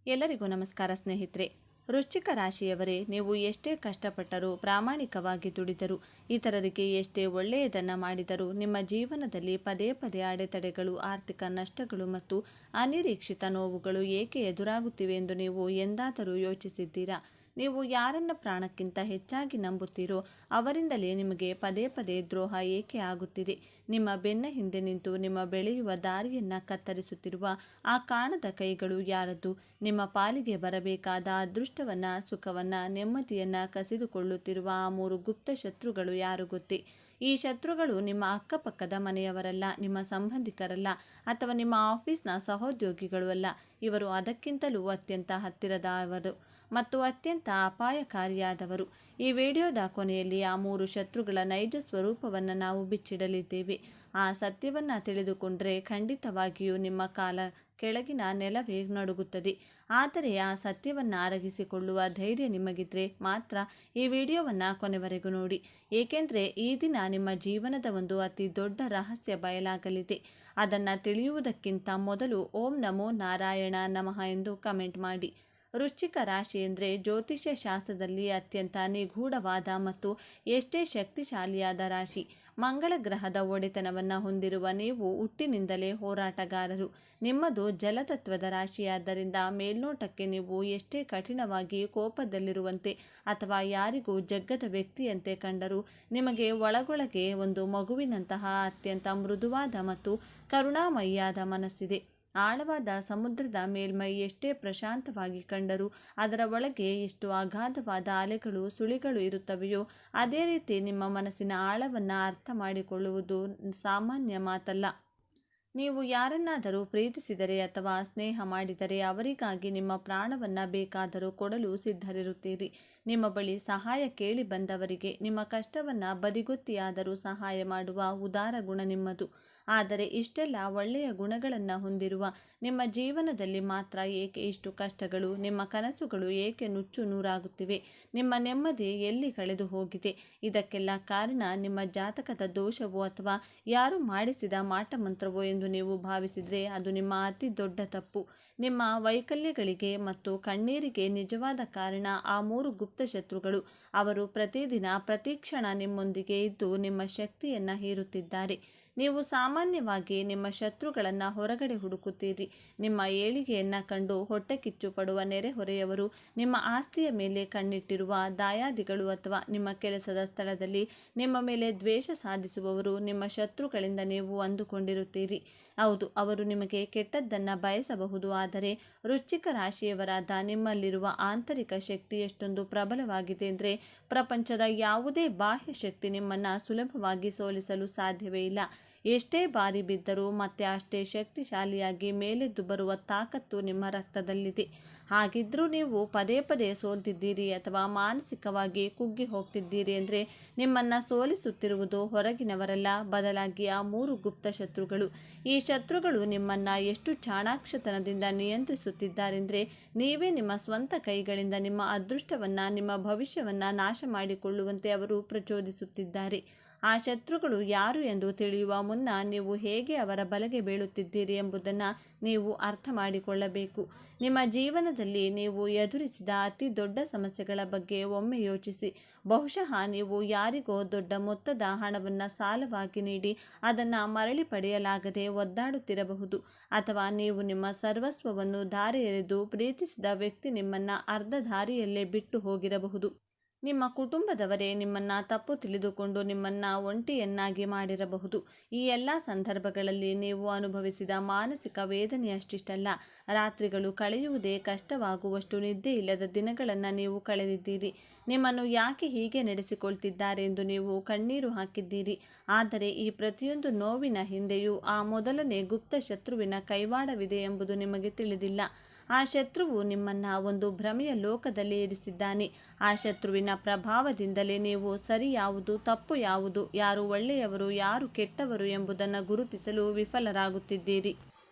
ಎಲ್ಲರಿಗೂ ನಮಸ್ಕಾರ ಸ್ನೇಹಿತರೆ. ವೃಶ್ಚಿಕ ರಾಶಿಯವರೇ, ನೀವು ಎಷ್ಟೇ ಕಷ್ಟಪಟ್ಟರೂ, ಪ್ರಾಮಾಣಿಕವಾಗಿ ದುಡಿದರೂ, ಇತರರಿಗೆ ಎಷ್ಟೇ ಒಳ್ಳೆಯದನ್ನು ಮಾಡಿದರೂ ನಿಮ್ಮ ಜೀವನದಲ್ಲಿ ಪದೇ ಪದೇ ಅಡೆತಡೆಗಳು, ಆರ್ಥಿಕ ನಷ್ಟಗಳು ಮತ್ತು ಅನಿರೀಕ್ಷಿತ ನೋವುಗಳು ಏಕೆ ಎದುರಾಗುತ್ತಿವೆ ಎಂದು ನೀವು ಎಂದಾದರೂ ಯೋಚಿಸಿದ್ದೀರಾ? ನೀವು ಯಾರನ್ನ ಪ್ರಾಣಕ್ಕಿಂತ ಹೆಚ್ಚಾಗಿ ನಂಬುತ್ತೀರೋ ಅವರಿಂದಲೇ ನಿಮಗೆ ಪದೇ ಪದೇ ದ್ರೋಹ ಏಕೆ ಆಗುತ್ತಿದೆ? ನಿಮ್ಮ ಬೆನ್ನ ಹಿಂದೆ ನಿಂತು ನಿಮ್ಮ ಬೆಳೆಯುವ ದಾರಿಯನ್ನು ಕತ್ತರಿಸುತ್ತಿರುವ ಆ ಕಾಣದ ಕೈಗಳು ಯಾರದ್ದು? ನಿಮ್ಮ ಪಾಲಿಗೆ ಬರಬೇಕಾದ ಅದೃಷ್ಟವನ್ನು, ಸುಖವನ್ನು, ನೆಮ್ಮದಿಯನ್ನು ಕಸಿದುಕೊಳ್ಳುತ್ತಿರುವ ಆ 3 ಗುಪ್ತ ಶತ್ರುಗಳು ಯಾರು ಗೊತ್ತೇ? ಈ ಶತ್ರುಗಳು ನಿಮ್ಮ ಅಕ್ಕಪಕ್ಕದ ಮನೆಯವರಲ್ಲ, ನಿಮ್ಮ ಸಂಬಂಧಿಕರಲ್ಲ, ಅಥವಾ ನಿಮ್ಮ ಆಫೀಸ್ನ ಸಹೋದ್ಯೋಗಿಗಳು ಅಲ್ಲ. ಇವರು ಅದಕ್ಕಿಂತಲೂ ಅತ್ಯಂತ ಹತ್ತಿರದವರು ಮತ್ತು ಅತ್ಯಂತ ಅಪಾಯಕಾರಿಯಾದವರು. ಈ ವಿಡಿಯೋದ ಕೊನೆಯಲ್ಲಿ ಆ 3 ಶತ್ರುಗಳ ನೈಜ ಸ್ವರೂಪವನ್ನು ನಾವು ಬಿಚ್ಚಿಡಲಿದ್ದೇವೆ. ಆ ಸತ್ಯವನ್ನು ತಿಳಿದುಕೊಂಡರೆ ಖಂಡಿತವಾಗಿಯೂ ನಿಮ್ಮ ಕಾಲ ಕೆಳಗಿನ ನೆಲವೇ ನಡುಗುತ್ತದೆ. ಆದರೆ ಆ ಸತ್ಯವನ್ನು ಅರಗಿಸಿಕೊಳ್ಳುವ ಧೈರ್ಯ ನಿಮಗಿದ್ರೆ ಮಾತ್ರ ಈ ವಿಡಿಯೋವನ್ನು ಕೊನೆವರೆಗೂ ನೋಡಿ. ಏಕೆಂದರೆ ಈ ದಿನ ನಿಮ್ಮ ಜೀವನದ ಒಂದು ಅತಿ ದೊಡ್ಡ ರಹಸ್ಯ ಬಯಲಾಗಲಿದೆ. ಅದನ್ನು ತಿಳಿಯುವುದಕ್ಕಿಂತ ಮೊದಲು ಓಂ ನಮೋ ನಾರಾಯಣ ನಮಃ ಎಂದು ಕಮೆಂಟ್ ಮಾಡಿ. ವೃಶ್ಚಿಕ ರಾಶಿ ಎಂದರೆ ಜ್ಯೋತಿಷ್ಯ ಶಾಸ್ತ್ರದಲ್ಲಿ ಅತ್ಯಂತ ನಿಗೂಢವಾದ ಮತ್ತು ಎಷ್ಟೇ ಶಕ್ತಿಶಾಲಿಯಾದ ರಾಶಿ. ಮಂಗಳ ಗ್ರಹದ ಒಡೆತನವನ್ನು ಹೊಂದಿರುವ ನೀವು ಹುಟ್ಟಿನಿಂದಲೇ ಹೋರಾಟಗಾರರು. ನಿಮ್ಮದು ಜಲತತ್ವದ ರಾಶಿಯಾದ್ದರಿಂದ ಮೇಲ್ನೋಟಕ್ಕೆ ನೀವು ಎಷ್ಟೇ ಕಠಿಣವಾಗಿ ಕೋಪದಲ್ಲಿರುವಂತೆ ಅಥವಾ ಯಾರಿಗೂ ಜಗ್ಗದ ವ್ಯಕ್ತಿಯಂತೆ ಕಂಡರೂ ನಿಮಗೆ ಒಳಗೊಳಗೆ ಒಂದು ಮಗುವಿನಂತಹ ಅತ್ಯಂತ ಮೃದುವಾದ ಮತ್ತು ಕರುಣಾಮಯಿಯಾದ ಮನಸ್ಸಿದೆ. ಆಳವಾದ ಸಮುದ್ರದ ಮೇಲ್ಮೈ ಎಷ್ಟೇ ಪ್ರಶಾಂತವಾಗಿ ಕಂಡರೂ ಅದರ ಒಳಗೆ ಎಷ್ಟು ಅಗಾಧವಾದ ಅಲೆಗಳು, ಸುಳಿಗಳು ಇರುತ್ತವೆಯೋ ಅದೇ ರೀತಿ ನಿಮ್ಮ ಮನಸ್ಸಿನ ಆಳವನ್ನು ಅರ್ಥ ಮಾಡಿಕೊಳ್ಳುವುದು ಸಾಮಾನ್ಯ ಮಾತಲ್ಲ. ನೀವು ಯಾರನ್ನಾದರೂ ಪ್ರೀತಿಸಿದರೆ ಅಥವಾ ಸ್ನೇಹ ಮಾಡಿದರೆ ಅವರಿಗಾಗಿ ನಿಮ್ಮ ಪ್ರಾಣವನ್ನು ಬೇಕಾದರೂ ಕೊಡಲು ಸಿದ್ಧರಿರುತ್ತೀರಿ. ನಿಮ್ಮ ಬಳಿ ಸಹಾಯ ಕೇಳಿ ಬಂದವರಿಗೆ ನಿಮ್ಮ ಕಷ್ಟವನ್ನು ಬದಿಗೊತ್ತಿಯಾದರೂ ಸಹಾಯ ಮಾಡುವ ಉದಾರ ಗುಣ ನಿಮ್ಮದು. ಆದರೆ ಇಷ್ಟೆಲ್ಲ ಒಳ್ಳೆಯ ಗುಣಗಳನ್ನು ಹೊಂದಿರುವ ನಿಮ್ಮ ಜೀವನದಲ್ಲಿ ಮಾತ್ರ ಏಕೆ ಇಷ್ಟು ಕಷ್ಟಗಳು? ನಿಮ್ಮ ಕನಸುಗಳು ಏಕೆ ನುಚ್ಚು ನೂರಾಗುತ್ತಿವೆ? ನಿಮ್ಮ ನೆಮ್ಮದಿ ಎಲ್ಲಿ ಕಳೆದು ಹೋಗಿದೆ? ಇದಕ್ಕೆಲ್ಲ ಕಾರಣ ನಿಮ್ಮ ಜಾತಕದ ದೋಷವೋ ಅಥವಾ ಯಾರು ಮಾಡಿಸಿದ ಮಾಟಮಂತ್ರವೋ ಎಂದು ನೀವು ಭಾವಿಸಿದರೆ ಅದು ನಿಮ್ಮ ಅತಿ ದೊಡ್ಡ ತಪ್ಪು. ನಿಮ್ಮ ವೈಕಲ್ಯಗಳಿಗೆ ಮತ್ತು ಕಣ್ಣೀರಿಗೆ ನಿಜವಾದ ಕಾರಣ ಆ 3 ಗುಪ್ತ ಶತ್ರುಗಳು. ಅವರು ಪ್ರತಿದಿನ ಪ್ರತಿಕ್ಷಣ ನಿಮ್ಮೊಂದಿಗೆ ಇದ್ದು ನಿಮ್ಮ ಶಕ್ತಿಯನ್ನು ಹೀರುತ್ತಿದ್ದಾರೆ. ನೀವು ಸಾಮಾನ್ಯವಾಗಿ ನಿಮ್ಮ ಶತ್ರುಗಳನ್ನು ಹೊರಗಡೆ ಹುಡುಕುತ್ತೀರಿ. ನಿಮ್ಮ ಏಳಿಗೆಯನ್ನು ಕಂಡು ಹೊಟ್ಟೆ ಕಿಚ್ಚು ಪಡುವ ನೆರೆಹೊರೆಯವರು, ನಿಮ್ಮ ಆಸ್ತಿಯ ಮೇಲೆ ಕಣ್ಣಿಟ್ಟಿರುವ ದಾಯಾದಿಗಳು ಅಥವಾ ನಿಮ್ಮ ಕೆಲಸದ ಸ್ಥಳದಲ್ಲಿ ನಿಮ್ಮ ಮೇಲೆ ದ್ವೇಷ ಸಾಧಿಸುವವರು ನಿಮ್ಮ ಶತ್ರುಗಳಿಂದ ನೀವು ಅಂದುಕೊಂಡಿರುತ್ತೀರಿ. ಹೌದು, ಅವರು ನಿಮಗೆ ಕೆಟ್ಟದ್ದನ್ನು ಬಯಸಬಹುದು. ಆದರೆ ವೃಶ್ಚಿಕ ರಾಶಿಯವರಾದ ನಿಮ್ಮಲ್ಲಿರುವ ಆಂತರಿಕ ಶಕ್ತಿ ಎಷ್ಟೊಂದು ಪ್ರಬಲವಾಗಿದೆ ಅಂದರೆ ಪ್ರಪಂಚದ ಯಾವುದೇ ಬಾಹ್ಯ ಶಕ್ತಿ ನಿಮ್ಮನ್ನು ಸುಲಭವಾಗಿ ಸೋಲಿಸಲು ಸಾಧ್ಯವೇ ಇಲ್ಲ. ಎಷ್ಟೇ ಬಾರಿ ಬಿದ್ದರೂ ಮತ್ತೆ ಅಷ್ಟೇ ಶಕ್ತಿಶಾಲಿಯಾಗಿ ಮೇಲೆದ್ದು ಬರುವ ತಾಕತ್ತು ನಿಮ್ಮ ರಕ್ತದಲ್ಲಿದೆ. ಹಾಗಿದ್ರೂ ನೀವು ಪದೇ ಪದೇ ಸೋಲ್ತಿದ್ದೀರಿ ಅಥವಾ ಮಾನಸಿಕವಾಗಿ ಕುಗ್ಗಿ ಹೋಗ್ತಿದ್ದೀರಿ ಅಂದರೆ ನಿಮ್ಮನ್ನು ಸೋಲಿಸುತ್ತಿರುವುದು ಹೊರಗಿನವರಲ್ಲ, ಬದಲಾಗಿ ಆ 3 ಗುಪ್ತ ಶತ್ರುಗಳು. ಈ ಶತ್ರುಗಳು ನಿಮ್ಮನ್ನು ಎಷ್ಟು ಚಾಣಾಕ್ಷತನದಿಂದ ನಿಯಂತ್ರಿಸುತ್ತಿದ್ದಾರೆಂದರೆ ನೀವೇ ನಿಮ್ಮ ಸ್ವಂತ ಕೈಗಳಿಂದ ನಿಮ್ಮ ಅದೃಷ್ಟವನ್ನು, ನಿಮ್ಮ ಭವಿಷ್ಯವನ್ನು ನಾಶ ಮಾಡಿಕೊಳ್ಳುವಂತೆ ಅವರು ಪ್ರಚೋದಿಸುತ್ತಿದ್ದಾರೆ. ಆ ಶತ್ರುಗಳು ಯಾರು ಎಂದು ತಿಳಿಯುವ ಮುನ್ನ ನೀವು ಹೇಗೆ ಅವರ ಬಲೆಗೆ ಬೀಳುತ್ತಿದ್ದೀರಿ ಎಂಬುದನ್ನು ನೀವು ಅರ್ಥ ಮಾಡಿಕೊಳ್ಳಬೇಕು. ನಿಮ್ಮ ಜೀವನದಲ್ಲಿ ನೀವು ಎದುರಿಸಿದ ಅತಿ ದೊಡ್ಡ ಸಮಸ್ಯೆಗಳ ಬಗ್ಗೆ ಒಮ್ಮೆ ಯೋಚಿಸಿ. ಬಹುಶಃ ನೀವು ಯಾರಿಗೋ ದೊಡ್ಡ ಮೊತ್ತದ ಹಣವನ್ನು ಸಾಲವಾಗಿ ನೀಡಿ ಅದನ್ನು ಮರಳಿ ಪಡೆಯಲಾಗದೆ ಒದ್ದಾಡುತ್ತಿರಬಹುದು. ಅಥವಾ ನೀವು ನಿಮ್ಮ ಸರ್ವಸ್ವವನ್ನು ಧಾರೆ ಎರೆದು ಪ್ರೀತಿಸಿದ ವ್ಯಕ್ತಿ ನಿಮ್ಮನ್ನು ಅರ್ಧ ದಾರಿಯಲ್ಲೇ ಬಿಟ್ಟು ಹೋಗಿರಬಹುದು. ನಿಮ್ಮ ಕುಟುಂಬದವರೇ ನಿಮ್ಮನ್ನು ತಪ್ಪು ತಿಳಿದುಕೊಂಡು ನಿಮ್ಮನ್ನು ಒಂಟಿಯನ್ನಾಗಿ ಮಾಡಿರಬಹುದು. ಈ ಎಲ್ಲ ಸಂದರ್ಭಗಳಲ್ಲಿ ನೀವು ಅನುಭವಿಸಿದ ಮಾನಸಿಕ ವೇದನೆಯಷ್ಟಿಷ್ಟಲ್ಲ. ರಾತ್ರಿಗಳು ಕಳೆಯುವುದೇ ಕಷ್ಟವಾಗುವಷ್ಟು ನಿದ್ದೆ ಇಲ್ಲದ ದಿನಗಳನ್ನು ನೀವು ಕಳೆದಿದ್ದೀರಿ. ನಿಮ್ಮನ್ನು ಯಾಕೆ ಹೀಗೆ ನಡೆಸಿಕೊಳ್ತಿದ್ದಾರೆ ಎಂದು ನೀವು ಕಣ್ಣೀರು ಹಾಕಿದ್ದೀರಿ. ಆದರೆ ಈ ಪ್ರತಿಯೊಂದು ನೋವಿನ ಹಿಂದೆಯೂ ಆ ಮೊದಲನೇ ಗುಪ್ತ ಶತ್ರುವಿನ ಕೈವಾಡವಿದೆ ಎಂಬುದು ನಿಮಗೆ ತಿಳಿದಿಲ್ಲ. ಆ ಶತ್ರುವು ನಿಮ್ಮನ್ನು ಒಂದು ಭ್ರಮೆಯ ಲೋಕದಲ್ಲಿ ಇರಿಸಿದ್ದಾನೆ. ಆ ಶತ್ರುವಿನ ಪ್ರಭಾವದಿಂದಲೇ ನೀವು ಸರಿ ಯಾವುದು, ತಪ್ಪು ಯಾವುದು, ಯಾರು ಒಳ್ಳೆಯವರು, ಯಾರು ಕೆಟ್ಟವರು ಎಂಬುದನ್ನು ಗುರುತಿಸಲು ವಿಫಲರಾಗುತ್ತಿದ್ದೀರಿ.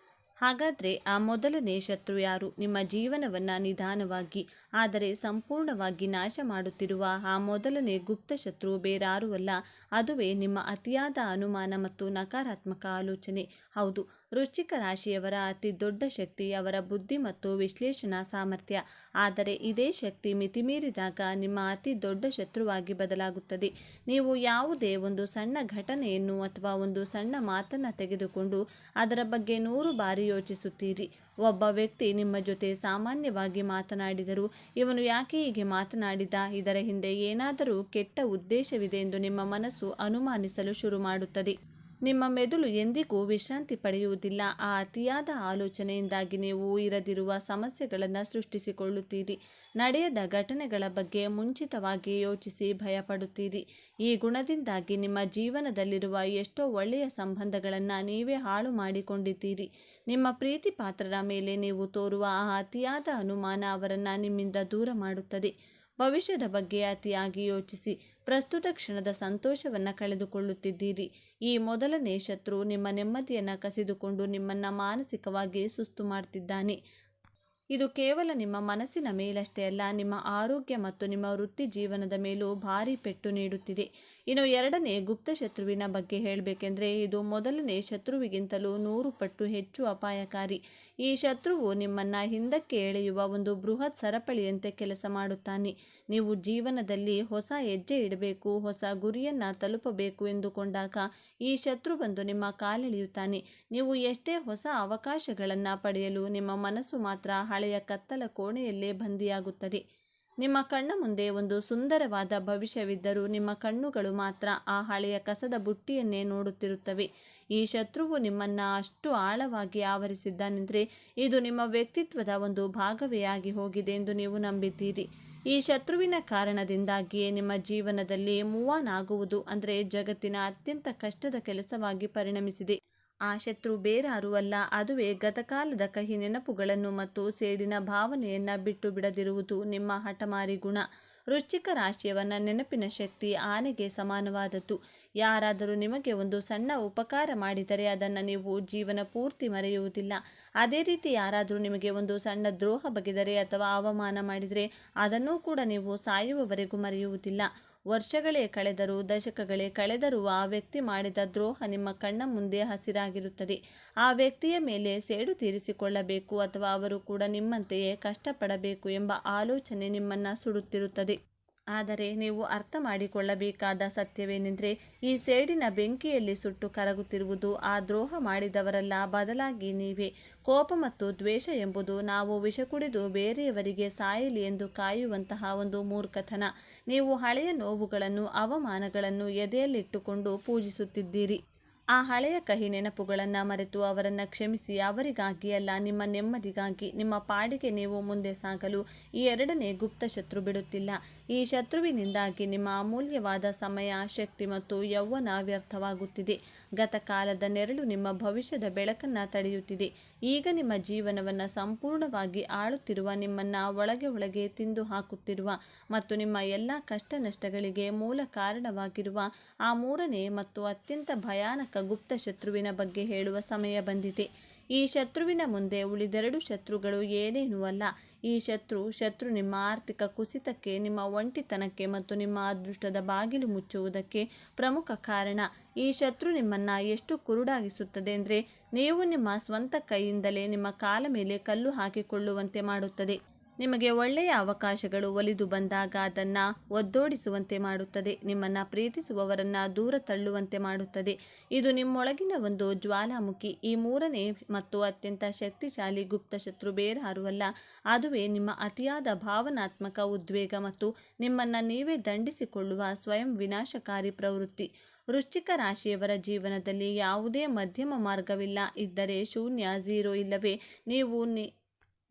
ಹಾಗಾದರೆ ಆ ಮೊದಲನೇ ಶತ್ರು ಯಾರು? ನಿಮ್ಮ ಜೀವನವನ್ನು ನಿಧಾನವಾಗಿ ಆದರೆ ಸಂಪೂರ್ಣವಾಗಿ ನಾಶ ಮಾಡುತ್ತಿರುವ ಆ ಮೊದಲನೇ ಗುಪ್ತ ಶತ್ರು ಬೇರಾರೂ ಅಲ್ಲ, ಅದುವೇ ನಿಮ್ಮ ಅತಿಯಾದ ಅನುಮಾನ ಮತ್ತು ನಕಾರಾತ್ಮಕ ಆಲೋಚನೆ. ಹೌದು, ವೃಶ್ಚಿಕ ರಾಶಿಯವರ ಅತಿ ದೊಡ್ಡ ಶಕ್ತಿ ಅವರ ಬುದ್ಧಿ ಮತ್ತು ವಿಶ್ಲೇಷಣಾ ಸಾಮರ್ಥ್ಯ. ಆದರೆ ಇದೇ ಶಕ್ತಿ ಮಿತಿಮೀರಿದಾಗ ನಿಮ್ಮ ಅತಿ ದೊಡ್ಡ ಶತ್ರುವಾಗಿ ಬದಲಾಗುತ್ತದೆ. ನೀವು ಯಾವುದೇ ಒಂದು ಸಣ್ಣ ಘಟನೆಯನ್ನು ಅಥವಾ ಒಂದು ಸಣ್ಣ ಮಾತನ್ನು ತೆಗೆದುಕೊಂಡು ಅದರ ಬಗ್ಗೆ 100 ಬಾರಿ ಯೋಚಿಸುತ್ತೀರಿ. ಒಬ್ಬ ವ್ಯಕ್ತಿ ನಿಮ್ಮ ಜೊತೆ ಸಾಮಾನ್ಯವಾಗಿ ಮಾತನಾಡಿದರೂ ಇವನು ಯಾಕೆ ಹೀಗೆ ಮಾತನಾಡಿದ, ಇದರ ಹಿಂದೆ ಏನಾದರೂ ಕೆಟ್ಟ ಉದ್ದೇಶವಿದೆ ಎಂದು ನಿಮ್ಮ ಮನಸ್ಸು ಅನುಮಾನಿಸಲು ಶುರು ಮಾಡುತ್ತದೆ. ನಿಮ್ಮ ಮೆದುಳು ಎಂದಿಗೂ ವಿಶ್ರಾಂತಿ ಪಡೆಯುವುದಿಲ್ಲ. ಆ ಅತಿಯಾದ ಆಲೋಚನೆಯಿಂದಾಗಿ ನೀವು ಇರದಿರುವ ಸಮಸ್ಯೆಗಳನ್ನು ಸೃಷ್ಟಿಸಿಕೊಳ್ಳುತ್ತೀರಿ. ನಡೆಯದ ಘಟನೆಗಳ ಬಗ್ಗೆ ಮುಂಚಿತವಾಗಿ ಯೋಚಿಸಿ ಭಯಪಡುತ್ತೀರಿ. ಈ ಗುಣದಿಂದಾಗಿ ನಿಮ್ಮ ಜೀವನದಲ್ಲಿರುವ ಎಷ್ಟೋ ಒಳ್ಳೆಯ ಸಂಬಂಧಗಳನ್ನು ನೀವೇ ಹಾಳು ಮಾಡಿಕೊಂಡಿದ್ದೀರಿ. ನಿಮ್ಮ ಪ್ರೀತಿ ಪಾತ್ರರ ಮೇಲೆ ನೀವು ತೋರುವ ಆ ಅತಿಯಾದ ಅನುಮಾನ ಅವರನ್ನು ನಿಮ್ಮಿಂದ ದೂರ ಮಾಡುತ್ತದೆ. ಭವಿಷ್ಯದ ಬಗ್ಗೆ ಅತಿಯಾಗಿ ಯೋಚಿಸಿ ಪ್ರಸ್ತುತ ಕ್ಷಣದ ಸಂತೋಷವನ್ನು ಕಳೆದುಕೊಳ್ಳುತ್ತಿದ್ದೀರಿ. ಈ ಮೊದಲನೇ ಶತ್ರು ನಿಮ್ಮ ನೆಮ್ಮದಿಯನ್ನು ಕಸಿದುಕೊಂಡು ನಿಮ್ಮನ್ನು ಮಾನಸಿಕವಾಗಿ ಸುಸ್ತು ಮಾಡ್ತಿದ್ದಾನೆ. ಇದು ಕೇವಲ ನಿಮ್ಮ ಮನಸ್ಸಿನ ಮೇಲಷ್ಟೇ ಅಲ್ಲ, ನಿಮ್ಮ ಆರೋಗ್ಯ ಮತ್ತು ನಿಮ್ಮ ವೃತ್ತಿ ಜೀವನದ ಮೇಲೂ ಭಾರಿ ಪೆಟ್ಟು ನೀಡುತ್ತಿದೆ. ಇನ್ನು ಎರಡನೇ ಗುಪ್ತ ಶತ್ರುವಿನ ಬಗ್ಗೆ ಹೇಳಬೇಕೆಂದರೆ ಇದು ಮೊದಲನೇ ಶತ್ರುವಿಗಿಂತಲೂ 100 ಪಟ್ಟು ಹೆಚ್ಚು ಅಪಾಯಕಾರಿ. ಈ ಶತ್ರುವು ನಿಮ್ಮನ್ನು ಹಿಂದಕ್ಕೆ ಎಳೆಯುವ ಒಂದು ಬೃಹತ್ ಸರಪಳಿಯಂತೆ ಕೆಲಸ ಮಾಡುತ್ತಾನೆ. ನೀವು ಜೀವನದಲ್ಲಿ ಹೊಸ ಹೆಜ್ಜೆ ಇಡಬೇಕು, ಹೊಸ ಗುರಿಯನ್ನು ತಲುಪಬೇಕು ಎಂದುಕೊಂಡಾಗ ಈ ಶತ್ರು ಬಂದು ನಿಮ್ಮ ಕಾಲೆಳೆಯುತ್ತಾನೆ. ನೀವು ಎಷ್ಟೇ ಹೊಸ ಅವಕಾಶಗಳನ್ನು ಪಡೆಯಲು ನಿಮ್ಮ ಮನಸ್ಸು ಮಾತ್ರ ಹಳೆಯ ಕತ್ತಲ ಕೋಣೆಯಲ್ಲೇ ಬಂದಿಯಾಗುತ್ತದೆ. ನಿಮ್ಮ ಕಣ್ಣ ಮುಂದೆ ಒಂದು ಸುಂದರವಾದ ಭವಿಷ್ಯವಿದ್ದರೂ ನಿಮ್ಮ ಕಣ್ಣುಗಳು ಮಾತ್ರ ಆ ಹಳೆಯ ಕಸದ ಬುಟ್ಟಿಯನ್ನೇ ನೋಡುತ್ತಿರುತ್ತವೆ. ಈ ಶತ್ರುವು ನಿಮ್ಮನ್ನು ಅಷ್ಟು ಆಳವಾಗಿ ಆವರಿಸಿದ್ದಾನೆಂದರೆ ಇದು ನಿಮ್ಮ ವ್ಯಕ್ತಿತ್ವದ ಒಂದು ಭಾಗವೇ ಆಗಿ ಹೋಗಿದೆ ಎಂದು ನೀವು ನಂಬಿದ್ದೀರಿ. ಈ ಶತ್ರುವಿನ ಕಾರಣದಿಂದಾಗಿಯೇ ನಿಮ್ಮ ಜೀವನದಲ್ಲಿ ಮೂವ್ ಆನ್ ಆಗುವುದು ಅಂದರೆ ಜಗತ್ತಿನ ಅತ್ಯಂತ ಕಷ್ಟದ ಕೆಲಸವಾಗಿ ಪರಿಣಮಿಸಿದೆ. ಆ ಶತ್ರು ಬೇರಾರೂ ಅಲ್ಲ, ಅದುವೇ ಗತಕಾಲದ ಕಹಿ ನೆನಪುಗಳನ್ನು ಮತ್ತು ಸೇಡಿನ ಭಾವನೆಯನ್ನು ಬಿಟ್ಟು ಬಿಡದಿರುವುದು ನಿಮ್ಮ ಹಠಮಾರಿ ಗುಣ. ವೃಶ್ಚಿಕ ರಾಶಿಯವನ ನೆನಪಿನ ಶಕ್ತಿ ಆನೆಗೆ ಸಮಾನವಾದದ್ದು. ಯಾರಾದರೂ ನಿಮಗೆ ಒಂದು ಸಣ್ಣ ಉಪಕಾರ ಮಾಡಿದರೆ ಅದನ್ನು ನೀವು ಜೀವನ ಪೂರ್ತಿ ಮರೆಯುವುದಿಲ್ಲ. ಅದೇ ರೀತಿ ಯಾರಾದರೂ ನಿಮಗೆ ಒಂದು ಸಣ್ಣ ದ್ರೋಹ ಬಗೆದರೆ ಅಥವಾ ಅವಮಾನ ಮಾಡಿದರೆ ಅದನ್ನೂ ಕೂಡ ನೀವು ಸಾಯುವವರೆಗೂ ಮರೆಯುವುದಿಲ್ಲ. ವರ್ಷಗಳೇ ಕಳೆದರೂ ದಶಕಗಳೇ ಕಳೆದರೂ ಆ ವ್ಯಕ್ತಿ ಮಾಡಿದ ದ್ರೋಹ ನಿಮ್ಮ ಕಣ್ಣ ಮುಂದೆ ಹಸಿರಾಗಿರುತ್ತದೆ. ಆ ವ್ಯಕ್ತಿಯ ಮೇಲೆ ಸೇಡು ತೀರಿಸಿಕೊಳ್ಳಬೇಕು ಅಥವಾ ಅವರು ಕೂಡ ನಿಮ್ಮಂತೆಯೇ ಕಷ್ಟಪಡಬೇಕು ಎಂಬ ಆಲೋಚನೆ ನಿಮ್ಮನ್ನು ಸುಡುತ್ತಿರುತ್ತದೆ. ಆದರೆ ನೀವು ಅರ್ಥ ಮಾಡಿಕೊಳ್ಳಬೇಕಾದ ಸತ್ಯವೇನೆಂದರೆ ಈ ಸೇಡಿನ ಬೆಂಕಿಯಲ್ಲಿ ಸುಟ್ಟು ಕರಗುತ್ತಿರುವುದು ಆ ದ್ರೋಹ ಮಾಡಿದವರಲ್ಲ, ಬದಲಾಗಿ ನೀವೇ. ಕೋಪ ಮತ್ತು ದ್ವೇಷ ಎಂಬುದು ನಾವು ವಿಷ ಕುಡಿದು ಬೇರೆಯವರಿಗೆ ಸಾಯಲಿ ಎಂದು ಕಾಯುವಂತಹ ಒಂದು ಮೂರ್ಖತನ. ನೀವು ಹಳೆಯ ನೋವುಗಳನ್ನು ಅವಮಾನಗಳನ್ನು ಎದೆಯಲ್ಲಿಟ್ಟುಕೊಂಡು ಪೂಜಿಸುತ್ತಿದ್ದೀರಿ. ಆ ಹಳೆಯ ಕಹಿ ನೆನಪುಗಳನ್ನು ಮರೆತು ಅವರನ್ನು ಕ್ಷಮಿಸಿ. ಅವರಿಗಾಗಿ ಅಲ್ಲ, ನಿಮ್ಮ ನೆಮ್ಮದಿಗಾಗಿ, ನಿಮ್ಮ ಪಾಡಿಗೆ ನೀವು ಮುಂದೆ ಸಾಗಲು ಈ ಎರಡನೇ ಗುಪ್ತ ಶತ್ರು ಬಿಡುತ್ತಿಲ್ಲ. ಈ ಶತ್ರುವಿನಿಂದಾಗಿ ನಿಮ್ಮ ಅಮೂಲ್ಯವಾದ ಸಮಯ, ಶಕ್ತಿ ಮತ್ತು ಯೌವನ ವ್ಯರ್ಥವಾಗುತ್ತಿದೆ. ಗತಕಾಲದ ನೆರಳು ನಿಮ್ಮ ಭವಿಷ್ಯದ ಬೆಳಕನ್ನು ತಡೆಯುತ್ತಿದೆ. ಈಗ ನಿಮ್ಮ ಜೀವನವನ್ನು ಸಂಪೂರ್ಣವಾಗಿ ಆಳುತ್ತಿರುವ, ನಿಮ್ಮನ್ನು ಒಳಗೆ ತಿಂದು ಹಾಕುತ್ತಿರುವ ಮತ್ತು ನಿಮ್ಮ ಎಲ್ಲ ಕಷ್ಟ ನಷ್ಟಗಳಿಗೆ ಮೂಲ ಕಾರಣವಾಗಿರುವ ಆ ಮೂರನೇ ಮತ್ತು ಅತ್ಯಂತ ಭಯಾನಕ ಗುಪ್ತ ಶತ್ರುವಿನ ಬಗ್ಗೆ ಹೇಳುವ ಸಮಯ ಬಂದಿದೆ. ಈ ಶತ್ರುವಿನ ಮುಂದೆ ಉಳಿದೆರಡು ಶತ್ರುಗಳು ಏನೇನೂ ಅಲ್ಲ. ಈ ಶತ್ರು ನಿಮ್ಮ ಆರ್ಥಿಕ ಕುಸಿತಕ್ಕೆ, ನಿಮ್ಮ ಒಂಟಿತನಕ್ಕೆ ಮತ್ತು ನಿಮ್ಮ ಅದೃಷ್ಟದ ಬಾಗಿಲು ಮುಚ್ಚುವುದಕ್ಕೆ ಪ್ರಮುಖ ಕಾರಣ. ಈ ಶತ್ರು ನಿಮ್ಮನ್ನು ಎಷ್ಟು ಕುರುಡಾಗಿಸುತ್ತದೆ ಅಂದರೆ ನೀವು ನಿಮ್ಮ ಸ್ವಂತ ಕೈಯಿಂದಲೇ ನಿಮ್ಮ ಕಾಲ ಮೇಲೆ ಕಲ್ಲು ಹಾಕಿಕೊಳ್ಳುವಂತೆ ಮಾಡುತ್ತದೆ. ನಿಮಗೆ ಒಳ್ಳೆಯ ಅವಕಾಶಗಳು ಒಲಿದು ಬಂದಾಗ ಅದನ್ನು ಒದ್ದೋಡಿಸುವಂತೆ ಮಾಡುತ್ತದೆ. ನಿಮ್ಮನ್ನು ಪ್ರೀತಿಸುವವರನ್ನು ದೂರ ತಳ್ಳುವಂತೆ ಮಾಡುತ್ತದೆ. ಇದು ನಿಮ್ಮೊಳಗಿನ ಒಂದು ಜ್ವಾಲಾಮುಖಿ. ಈ ಮೂರನೇ ಮತ್ತು ಅತ್ಯಂತ ಶಕ್ತಿಶಾಲಿ ಗುಪ್ತ ಶತ್ರು ಬೇರಾರೂ ಅಲ್ಲ, ಅದುವೇ ನಿಮ್ಮ ಅತಿಯಾದ ಭಾವನಾತ್ಮಕ ಉದ್ವೇಗ ಮತ್ತು ನಿಮ್ಮನ್ನು ನೀವೇ ದಂಡಿಸಿಕೊಳ್ಳುವ ಸ್ವಯಂ ವಿನಾಶಕಾರಿ ಪ್ರವೃತ್ತಿ. ವೃಶ್ಚಿಕ ರಾಶಿಯವರ ಜೀವನದಲ್ಲಿ ಯಾವುದೇ ಮಧ್ಯಮ ಮಾರ್ಗವಿಲ್ಲ. ಇದ್ದರೆ ಶೂನ್ಯ, 0. ಇಲ್ಲವೇ ನೀವು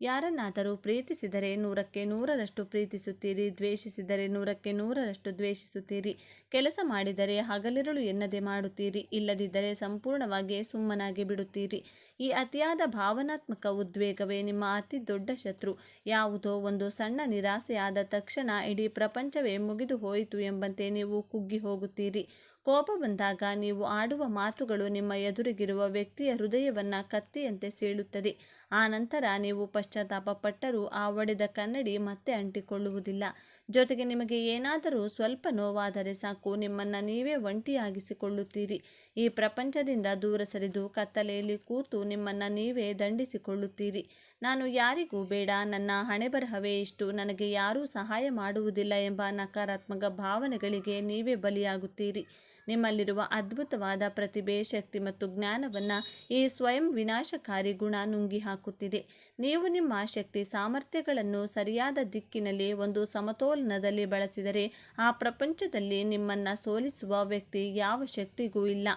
ಯಾರನ್ನಾದರೂ ಪ್ರೀತಿಸಿದರೆ 100ಕ್ಕೆ 100ರಷ್ಟು ಪ್ರೀತಿಸುತ್ತೀರಿ, ದ್ವೇಷಿಸಿದರೆ 100ಕ್ಕೆ 100ರಷ್ಟು ದ್ವೇಷಿಸುತ್ತೀರಿ, ಕೆಲಸ ಮಾಡಿದರೆ ಹಗಲಿರುಳು ಎನ್ನದೆ ಮಾಡುತ್ತೀರಿ, ಇಲ್ಲದಿದ್ದರೆ ಸಂಪೂರ್ಣವಾಗಿ ಸುಮ್ಮನಾಗಿ ಬಿಡುತ್ತೀರಿ. ಈ ಅತಿಯಾದ ಭಾವನಾತ್ಮಕ ಉದ್ವೇಗವೇ ನಿಮ್ಮ ಅತಿ ದೊಡ್ಡ ಶತ್ರು. ಯಾವುದೋ ಒಂದು ಸಣ್ಣ ನಿರಾಸೆಯಾದ ತಕ್ಷಣ ಇಡೀ ಪ್ರಪಂಚವೇ ಮುಗಿದು ಹೋಯಿತು ಎಂಬಂತೆ ನೀವು ಕುಗ್ಗಿ ಹೋಗುತ್ತೀರಿ. ಕೋಪ ಬಂದಾಗ ನೀವು ಆಡುವ ಮಾತುಗಳು ನಿಮ್ಮ ಎದುರಿಗಿರುವ ವ್ಯಕ್ತಿಯ ಹೃದಯವನ್ನು ಕತ್ತಿಯಂತೆ ಸೀಳುತ್ತದೆ. ಆ ನಂತರ ನೀವು ಪಶ್ಚಾತ್ತಾಪ ಪಟ್ಟರೂ ಆ ಒಡೆದ ಕನ್ನಡಿ ಮತ್ತೆ ಅಂಟಿಕೊಳ್ಳುವುದಿಲ್ಲ. ಜೊತೆಗೆ ನಿಮಗೆ ಏನಾದರೂ ಸ್ವಲ್ಪ ನೋವಾದರೆ ಸಾಕು, ನಿಮ್ಮನ್ನು ನೀವೇ ಒಂಟಿಯಾಗಿಸಿಕೊಳ್ಳುತ್ತೀರಿ. ಈ ಪ್ರಪಂಚದಿಂದ ದೂರ ಸರಿದು ಕತ್ತಲೆಯಲ್ಲಿ ಕೂತು ನಿಮ್ಮನ್ನು ನೀವೇ ದಂಡಿಸಿಕೊಳ್ಳುತ್ತೀರಿ. ನಾನು ಯಾರಿಗೂ ಬೇಡ, ನನ್ನ ಹಣೆಬರಹವೇ ಇಷ್ಟು, ನನಗೆ ಯಾರೂ ಸಹಾಯ ಮಾಡುವುದಿಲ್ಲ ಎಂಬ ನಕಾರಾತ್ಮಕ ಭಾವನೆಗಳಿಗೆ ನೀವೇ ಬಲಿಯಾಗುತ್ತೀರಿ. ನಿಮ್ಮಲ್ಲಿರುವ ಅದ್ಭುತವಾದ ಪ್ರತಿಭೆ, ಶಕ್ತಿ ಮತ್ತು ಜ್ಞಾನವನ್ನು ಈ ಸ್ವಯಂ ವಿನಾಶಕಾರಿ ಗುಣ ನುಂಗಿ ಹಾಕುತ್ತಿದೆ. ನೀವು ನಿಮ್ಮ ಶಕ್ತಿ ಸಾಮರ್ಥ್ಯಗಳನ್ನು ಸರಿಯಾದ ದಿಕ್ಕಿನಲ್ಲಿ ಒಂದು ಸಮತೋಲನದಲ್ಲಿ ಬಳಸಿದರೆ ಆ ಪ್ರಪಂಚದಲ್ಲಿ ನಿಮ್ಮನ್ನು ಸೋಲಿಸುವ ವ್ಯಕ್ತಿ ಯಾವ ಶಕ್ತಿಗೂ ಇಲ್ಲ.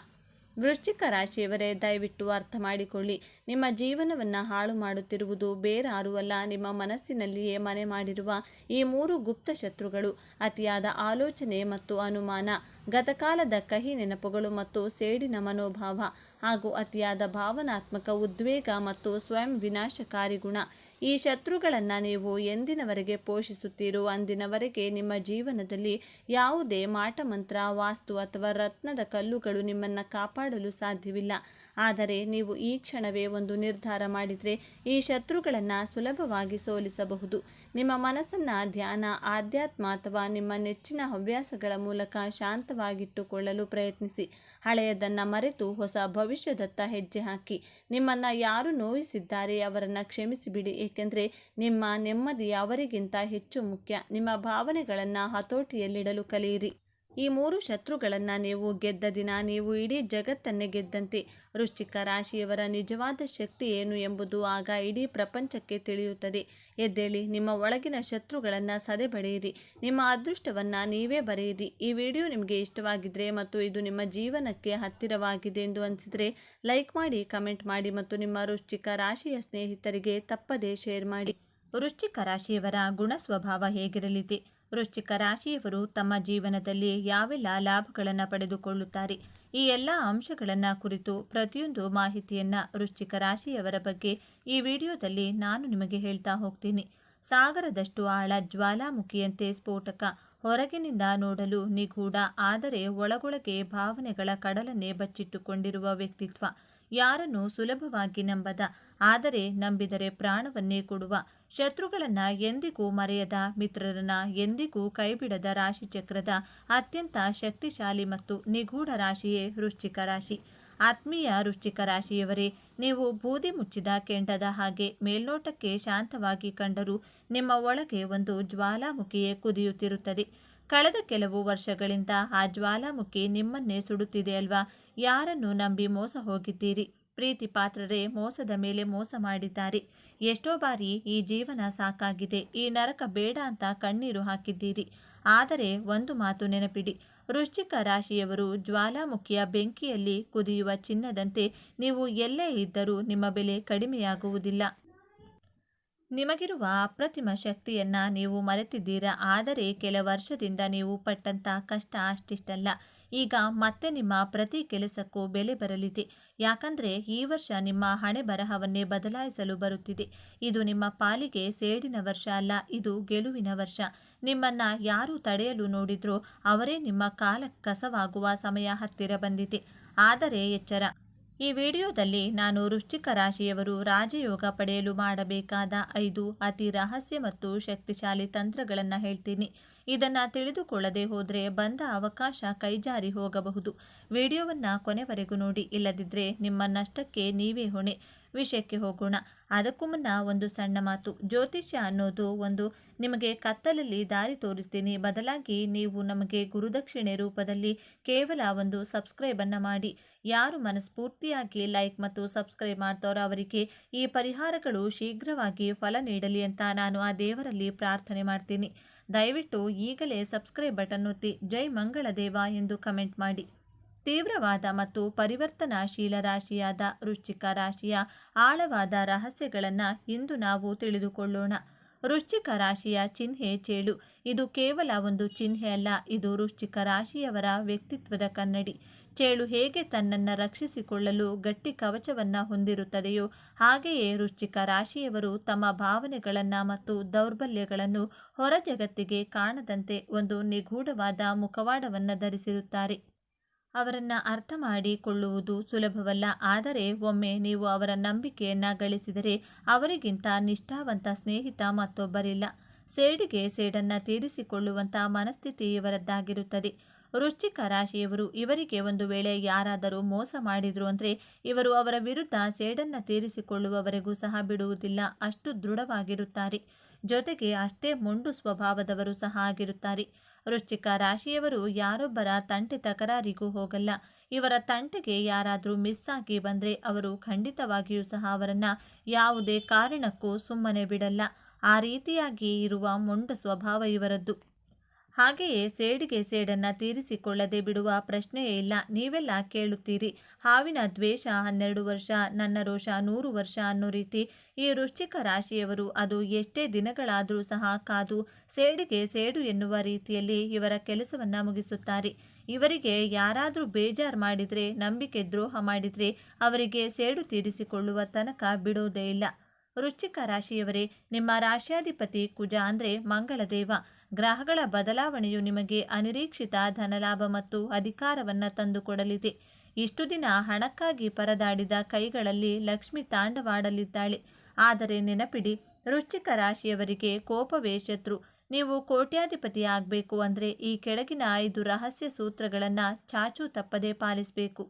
ವೃಶ್ಚಿಕ ರಾಶಿಯವರೇ, ದಯವಿಟ್ಟು ಅರ್ಥ ಮಾಡಿಕೊಳ್ಳಿ. ನಿಮ್ಮ ಜೀವನವನ್ನು ಹಾಳು ಮಾಡುತ್ತಿರುವುದು ಬೇರಾರೂ ಅಲ್ಲ, ನಿಮ್ಮ ಮನಸ್ಸಿನಲ್ಲಿಯೇ ಮನೆ ಮಾಡಿರುವ ಈ 3 ಗುಪ್ತ ಶತ್ರುಗಳು: ಅತಿಯಾದ ಆಲೋಚನೆ ಮತ್ತು ಅನುಮಾನ, ಗತಕಾಲದ ಕಹಿ ನೆನಪುಗಳು ಮತ್ತು ಸೇಡಿನ ಮನೋಭಾವ, ಹಾಗೂ ಅತಿಯಾದ ಭಾವನಾತ್ಮಕ ಉದ್ವೇಗ ಮತ್ತು ಸ್ವಯಂ ವಿನಾಶಕಾರಿ ಗುಣ. ಈ ಶತ್ರುಗಳನ್ನು ನೀವು ಎಂದಿನವರೆಗೆ ಪೋಷಿಸುತ್ತೀರೋ ಅಂದಿನವರೆಗೆ ನಿಮ್ಮ ಜೀವನದಲ್ಲಿ ಯಾವುದೇ ಮಾಟಮಂತ್ರ, ವಾಸ್ತು ಅಥವಾ ರತ್ನದ ಕಲ್ಲುಗಳು ನಿಮ್ಮನ್ನು ಕಾಪಾಡಲು ಸಾಧ್ಯವಿಲ್ಲ. ಆದರೆ ನೀವು ಈ ಕ್ಷಣವೇ ಒಂದು ನಿರ್ಧಾರ ಮಾಡಿದರೆ ಈ ಶತ್ರುಗಳನ್ನು ಸುಲಭವಾಗಿ ಸೋಲಿಸಬಹುದು. ನಿಮ್ಮ ಮನಸ್ಸನ್ನು ಧ್ಯಾನ, ಆಧ್ಯಾತ್ಮ ಅಥವಾ ನಿಮ್ಮ ನೆಚ್ಚಿನ ಹವ್ಯಾಸಗಳ ಮೂಲಕ ಶಾಂತವಾಗಿಟ್ಟುಕೊಳ್ಳಲು ಪ್ರಯತ್ನಿಸಿ. ಹಳೆಯದನ್ನು ಮರೆತು ಹೊಸ ಭವಿಷ್ಯದತ್ತ ಹೆಜ್ಜೆ ಹಾಕಿ. ನಿಮ್ಮನ್ನು ಯಾರು ನೋಯಿಸಿದ್ದಾರೆ ಅವರನ್ನು ಕ್ಷಮಿಸಿಬಿಡಿ, ಏಕೆಂದರೆ ನಿಮ್ಮ ನೆಮ್ಮದಿ ಅವರಿಗಿಂತ ಹೆಚ್ಚು ಮುಖ್ಯ. ನಿಮ್ಮ ಭಾವನೆಗಳನ್ನು ಹತೋಟಿಯಲ್ಲಿಡಲು ಕಲಿಯಿರಿ. ಈ 3 ಶತ್ರುಗಳನ್ನು ನೀವು ಗೆದ್ದ ದಿನ ನೀವು ಇಡೀ ಜಗತ್ತನ್ನೇ ಗೆದ್ದಂತೆ. ವೃಶ್ಚಿಕ ರಾಶಿಯವರ ನಿಜವಾದ ಶಕ್ತಿ ಏನು ಎಂಬುದು ಆಗ ಇಡೀ ಪ್ರಪಂಚಕ್ಕೆ ತಿಳಿಯುತ್ತದೆ. ಎದ್ದೇಳಿ, ನಿಮ್ಮ ಒಳಗಿನ ಶತ್ರುಗಳನ್ನು ಸದೆಬಡಿಯಿರಿ. ನಿಮ್ಮ ಅದೃಷ್ಟವನ್ನು ನೀವೇ ಬರೆಯಿರಿ. ಈ ವಿಡಿಯೋ ನಿಮಗೆ ಇಷ್ಟವಾಗಿದ್ದರೆ ಮತ್ತು ಇದು ನಿಮ್ಮ ಜೀವನಕ್ಕೆ ಹತ್ತಿರವಾಗಿದೆ ಎಂದು ಅನಿಸಿದರೆ ಲೈಕ್ ಮಾಡಿ, ಕಮೆಂಟ್ ಮಾಡಿ ಮತ್ತು ನಿಮ್ಮ ವೃಶ್ಚಿಕ ರಾಶಿಯ ಸ್ನೇಹಿತರಿಗೆ ತಪ್ಪದೇ ಶೇರ್ ಮಾಡಿ. ವೃಶ್ಚಿಕ ರಾಶಿಯವರ ಗುಣ ಸ್ವಭಾವ ಹೇಗಿರಲಿದೆ? ವೃಶ್ಚಿಕ ರಾಶಿಯವರು ತಮ್ಮ ಜೀವನದಲ್ಲಿ ಯಾವೆಲ್ಲ ಲಾಭಗಳನ್ನು ಪಡೆದುಕೊಳ್ಳುತ್ತಾರೆ? ಈ ಎಲ್ಲ ಅಂಶಗಳನ್ನು ಕುರಿತು ಪ್ರತಿಯೊಂದು ಮಾಹಿತಿಯನ್ನು ವೃಶ್ಚಿಕ ರಾಶಿಯವರ ಬಗ್ಗೆ ಈ ವಿಡಿಯೋದಲ್ಲಿ ನಾನು ನಿಮಗೆ ಹೇಳ್ತಾ ಹೋಗ್ತೀನಿ. ಸಾಗರದಷ್ಟು ಆಳ, ಜ್ವಾಲಾಮುಖಿಯಂತೆ ಸ್ಫೋಟಕ, ಹೊರಗಿನಿಂದ ನೋಡಲು ನಿಗೂಢ, ಆದರೆ ಒಳಗೊಳಗೆ ಭಾವನೆಗಳ ಕಡಲನ್ನೇ ಬಚ್ಚಿಟ್ಟುಕೊಂಡಿರುವ ವ್ಯಕ್ತಿತ್ವ. ಯಾರನ್ನು ಸುಲಭವಾಗಿ ನಂಬದ, ಆದರೆ ನಂಬಿದರೆ ಪ್ರಾಣವನ್ನೇ ಕೊಡುವ, ಶತ್ರುಗಳನ್ನು ಎಂದಿಗೂ ಮರೆಯದ, ಮಿತ್ರರನ್ನ ಎಂದಿಗೂ ಕೈಬಿಡದ ರಾಶಿಚಕ್ರದ ಅತ್ಯಂತ ಶಕ್ತಿಶಾಲಿ ಮತ್ತು ನಿಗೂಢ ರಾಶಿಯೇ ವೃಶ್ಚಿಕ ರಾಶಿ. ಆತ್ಮೀಯ ವೃಶ್ಚಿಕ ರಾಶಿಯವರೇ, ನೀವು ಬೂದಿ ಮುಚ್ಚಿದ ಕೆಂಡದ ಹಾಗೆ ಮೇಲ್ನೋಟಕ್ಕೆ ಶಾಂತವಾಗಿ ಕಂಡರೂ ನಿಮ್ಮ ಒಳಗೆ ಒಂದು ಜ್ವಾಲಾಮುಖಿಯೇ ಕುದಿಯುತ್ತಿರುತ್ತದೆ. ಕಳೆದ ಕೆಲವು ವರ್ಷಗಳಿಂದ ಆ ಜ್ವಾಲಾಮುಖಿ ನಿಮ್ಮನ್ನೇ ಸುಡುತ್ತಿದೆ ಅಲ್ವಾ? ಯಾರನ್ನು ನಂಬಿ ಮೋಸ ಹೋಗಿದ್ದೀರಿ? ಪ್ರೀತಿ ಪಾತ್ರರೇ ಮೋಸದ ಮೇಲೆ ಮೋಸ ಮಾಡಿದ್ದಾರೆ. ಎಷ್ಟೋ ಬಾರಿ ಈ ಜೀವನ ಸಾಕಾಗಿದೆ, ಈ ನರಕ ಬೇಡ ಅಂತ ಕಣ್ಣೀರು ಹಾಕಿದ್ದೀರಿ. ಆದರೆ ಒಂದು ಮಾತು ನೆನಪಿಡಿ, ವೃಶ್ಚಿಕ ರಾಶಿಯವರು ಜ್ವಾಲಾಮುಖಿಯ ಬೆಂಕಿಯಲ್ಲಿ ಕುದಿಯುವ ಚಿನ್ನದಂತೆ. ನೀವು ಎಲ್ಲೇ ಇದ್ದರೂ ನಿಮ್ಮ ಬೆಲೆ ಕಡಿಮೆಯಾಗುವುದಿಲ್ಲ. ನಿಮಗಿರುವ ಅಪ್ರತಿಮ ಶಕ್ತಿಯನ್ನು ನೀವು ಮರೆತಿದ್ದೀರಾ. ಆದರೆ ಕೆಲ ವರ್ಷದಿಂದ ನೀವು ಪಟ್ಟಂಥ ಕಷ್ಟ ಅಷ್ಟಿಷ್ಟಲ್ಲ. ಈಗ ಮತ್ತೆ ನಿಮ್ಮ ಪ್ರತಿ ಕೆಲಸಕ್ಕೂ ಬೆಲೆ ಬರಲಿದೆ. ಯಾಕಂದರೆ ಈ ವರ್ಷ ನಿಮ್ಮ ಹಣೆ ಬರಹವನ್ನೇ ಬದಲಾಯಿಸಲು ಬರುತ್ತಿದೆ. ಇದು ನಿಮ್ಮ ಪಾಲಿಗೆ ಸೇಡಿನ ವರ್ಷ ಅಲ್ಲ, ಇದು ಗೆಲುವಿನ ವರ್ಷ. ನಿಮ್ಮನ್ನು ಯಾರು ತಡೆಯಲು ನೋಡಿದ್ರೋ ಅವರೇ ನಿಮ್ಮ ಕಾಲ ಕಸವಾಗುವ ಸಮಯ ಹತ್ತಿರ ಬಂದಿದೆ. ಆದರೆ ಎಚ್ಚರ! ಈ ವಿಡಿಯೋದಲ್ಲಿ ನಾನು ವೃಶ್ಚಿಕ ರಾಶಿಯವರು ರಾಜಯೋಗ ಪಡೆಯಲು ಮಾಡಬೇಕಾದ 5 ಅತಿ ರಹಸ್ಯ ಮತ್ತು ಶಕ್ತಿಶಾಲಿ ತಂತ್ರಗಳನ್ನು ಹೇಳ್ತೀನಿ. ಇದನ್ನು ತಿಳಿದುಕೊಳ್ಳದೆ ಹೋದರೆ ಬಂದ ಅವಕಾಶ ಕೈಜಾರಿ ಹೋಗಬಹುದು. ವಿಡಿಯೋವನ್ನು ಕೊನೆವರೆಗೂ ನೋಡಿ, ಇಲ್ಲದಿದ್ದರೆ ನಿಮ್ಮ ನಷ್ಟಕ್ಕೆ ನೀವೇ ಹೊಣೆ. ವಿಷಯಕ್ಕೆ ಹೋಗೋಣ. ಅದಕ್ಕೂ ಮುನ್ನ ಒಂದು ಸಣ್ಣ ಮಾತು. ಜ್ಯೋತಿಷ್ಯ ಅನ್ನೋದು ಒಂದು ನಿಮಗೆ ಕತ್ತಲಲ್ಲಿ ದಾರಿ ತೋರಿಸ್ತೀನಿ, ಬದಲಾಗಿ ನೀವು ನಮಗೆ ಗುರುದಕ್ಷಿಣೆ ರೂಪದಲ್ಲಿ ಕೇವಲ ಒಂದು ಸಬ್ಸ್ಕ್ರೈಬನ್ನು ಮಾಡಿ. ಯಾರು ಮನಸ್ಫೂರ್ತಿಯಾಗಿ ಲೈಕ್ ಮತ್ತು ಸಬ್ಸ್ಕ್ರೈಬ್ ಮಾಡ್ತಾರೋ ಅವರಿಗೆ ಈ ಪರಿಹಾರಗಳು ಶೀಘ್ರವಾಗಿ ಫಲ ನೀಡಲಿ ಅಂತ ನಾನು ಆ ದೇವರಲ್ಲಿ ಪ್ರಾರ್ಥನೆ ಮಾಡ್ತೀನಿ. ದಯವಿಟ್ಟು ಈಗಲೇ ಸಬ್ಸ್ಕ್ರೈಬ್ ಬಟನ್ ಒತ್ತಿ ಜೈ ಮಂಗಳದೇವ ಎಂದು ಕಮೆಂಟ್ ಮಾಡಿ. ತೀವ್ರವಾದ ಮತ್ತು ಪರಿವರ್ತನಾಶೀಲ ರಾಶಿಯಾದ ವೃಶ್ಚಿಕ ರಾಶಿಯ ಆಳವಾದ ರಹಸ್ಯಗಳನ್ನು ಇಂದು ನಾವು ತಿಳಿದುಕೊಳ್ಳೋಣ. ವೃಶ್ಚಿಕ ರಾಶಿಯ ಚಿಹ್ನೆ ಚೇಳು. ಇದು ಕೇವಲ ಒಂದು ಚಿಹ್ನೆ ಅಲ್ಲ, ಇದು ವೃಶ್ಚಿಕ ರಾಶಿಯವರ ವ್ಯಕ್ತಿತ್ವದ ಕನ್ನಡಿ. ಚೇಳು ಹೇಗೆ ತನ್ನನ್ನು ರಕ್ಷಿಸಿಕೊಳ್ಳಲು ಗಟ್ಟಿ ಕವಚವನ್ನು ಹೊಂದಿರುತ್ತದೆಯೋ ಹಾಗೆಯೇ ವೃಶ್ಚಿಕ ರಾಶಿಯವರು ತಮ್ಮ ಭಾವನೆಗಳನ್ನು ಮತ್ತು ದೌರ್ಬಲ್ಯಗಳನ್ನು ಹೊರ ಜಗತ್ತಿಗೆ ಕಾಣದಂತೆ ಒಂದು ನಿಗೂಢವಾದ ಮುಖವಾಡವನ್ನು ಧರಿಸಿರುತ್ತಾರೆ. ಅವರನ್ನು ಅರ್ಥ ಮಾಡಿಕೊಳ್ಳುವುದು ಸುಲಭವಲ್ಲ. ಆದರೆ ಒಮ್ಮೆ ನೀವು ಅವರ ನಂಬಿಕೆಯನ್ನು ಗಳಿಸಿದರೆ ಅವರಿಗಿಂತ ನಿಷ್ಠಾವಂತ ಸ್ನೇಹಿತ ಮತ್ತೊಬ್ಬರಿಲ್ಲ. ಸೇಡಿಗೆ ಸೇಡನ್ನು ತೀರಿಸಿಕೊಳ್ಳುವಂಥ ಮನಸ್ಥಿತಿ ಇವರದ್ದಾಗಿರುತ್ತದೆ. ವೃಶ್ಚಿಕ ರಾಶಿಯವರು, ಇವರಿಗೆ ಒಂದು ವೇಳೆ ಯಾರಾದರೂ ಮೋಸ ಮಾಡಿದ್ರು ಅಂದರೆ ಇವರು ಅವರ ವಿರುದ್ಧ ಸೇಡನ್ನು ತೀರಿಸಿಕೊಳ್ಳುವವರೆಗೂ ಸಹ ಬಿಡುವುದಿಲ್ಲ. ಅಷ್ಟು ದೃಢವಾಗಿರುತ್ತಾರೆ. ಜೊತೆಗೆ ಅಷ್ಟೇ ಮೊಂಡು ಸ್ವಭಾವದವರು ಸಹ ಆಗಿರುತ್ತಾರೆ. ವೃಶ್ಚಿಕ ರಾಶಿಯವರು ಯಾರೊಬ್ಬರ ತಂಟೆ ತಕರಾರಿಗೂ ಹೋಗಲ್ಲ. ಇವರ ತಂಟೆಗೆ ಯಾರಾದರೂ ಮಿಸ್ ಆಗಿ ಬಂದರೆ ಅವರು ಖಂಡಿತವಾಗಿಯೂ ಸಹ ಅವರನ್ನು ಯಾವುದೇ ಕಾರಣಕ್ಕೂ ಸುಮ್ಮನೆ ಬಿಡಲ್ಲ. ಆ ರೀತಿಯಾಗಿ ಇರುವ ಮೊಂಡ ಸ್ವಭಾವ ಇವರದ್ದು. ಹಾಗೆಯೇ ಸೇಡಿಗೆ ಸೇಡನ್ನು ತೀರಿಸಿಕೊಳ್ಳದೆ ಬಿಡುವ ಪ್ರಶ್ನೆಯೇ ಇಲ್ಲ. ನೀವೆಲ್ಲ ಕೇಳುತ್ತೀರಿ, ಹಾವಿನ ದ್ವೇಷ 12 ವರ್ಷ, ನನ್ನ ರೋಷ 100 ವರ್ಷ ಅನ್ನೋ ರೀತಿ. ಈ ವೃಶ್ಚಿಕ ರಾಶಿಯವರು ಅದು ಎಷ್ಟೇ ದಿನಗಳಾದರೂ ಸಹ ಕಾದು ಸೇಡಿಗೆ ಸೇಡು ಎನ್ನುವ ರೀತಿಯಲ್ಲಿ ಇವರ ಕೆಲಸವನ್ನು ಮುಗಿಸುತ್ತಾರೆ. ಇವರಿಗೆ ಯಾರಾದರೂ ಬೇಜಾರು ಮಾಡಿದರೆ, ನಂಬಿಕೆ ದ್ರೋಹ ಮಾಡಿದರೆ ಅವರಿಗೆ ಸೇಡು ತೀರಿಸಿಕೊಳ್ಳುವ ತನಕ ಬಿಡೋದೇ ಇಲ್ಲ. ವೃಶ್ಚಿಕ ರಾಶಿಯವರೇ, ನಿಮ್ಮ ರಾಶ್ಯಾಧಿಪತಿ ಕುಜ ಅಂದರೆ ಮಂಗಳದೇವ. ಗ್ರಹಗಳ ಬದಲಾವಣೆಯು ನಿಮಗೆ ಅನಿರೀಕ್ಷಿತ ಧನಲಾಭ ಮತ್ತು ಅಧಿಕಾರವನ್ನು ತಂದುಕೊಡಲಿದೆ. ಇಷ್ಟು ದಿನ ಹಣಕ್ಕಾಗಿ ಪರದಾಡಿದ ಕೈಗಳಲ್ಲಿ ಲಕ್ಷ್ಮಿ ತಾಂಡವಾಡಲಿದ್ದಾಳೆ. ಆದರೆ ನೆನಪಿಡಿ, ವೃಶ್ಚಿಕ ರಾಶಿಯವರಿಗೆ ಕೋಪವೇ ಶತ್ರು. ನೀವು ಕೋಟ್ಯಾಧಿಪತಿ ಆಗಬೇಕು ಅಂದರೆ ಈ ಕೆಳಗಿನ 5 ರಹಸ್ಯ ಸೂತ್ರಗಳನ್ನು ಚಾಚೂ ತಪ್ಪದೆ ಪಾಲಿಸಬೇಕು.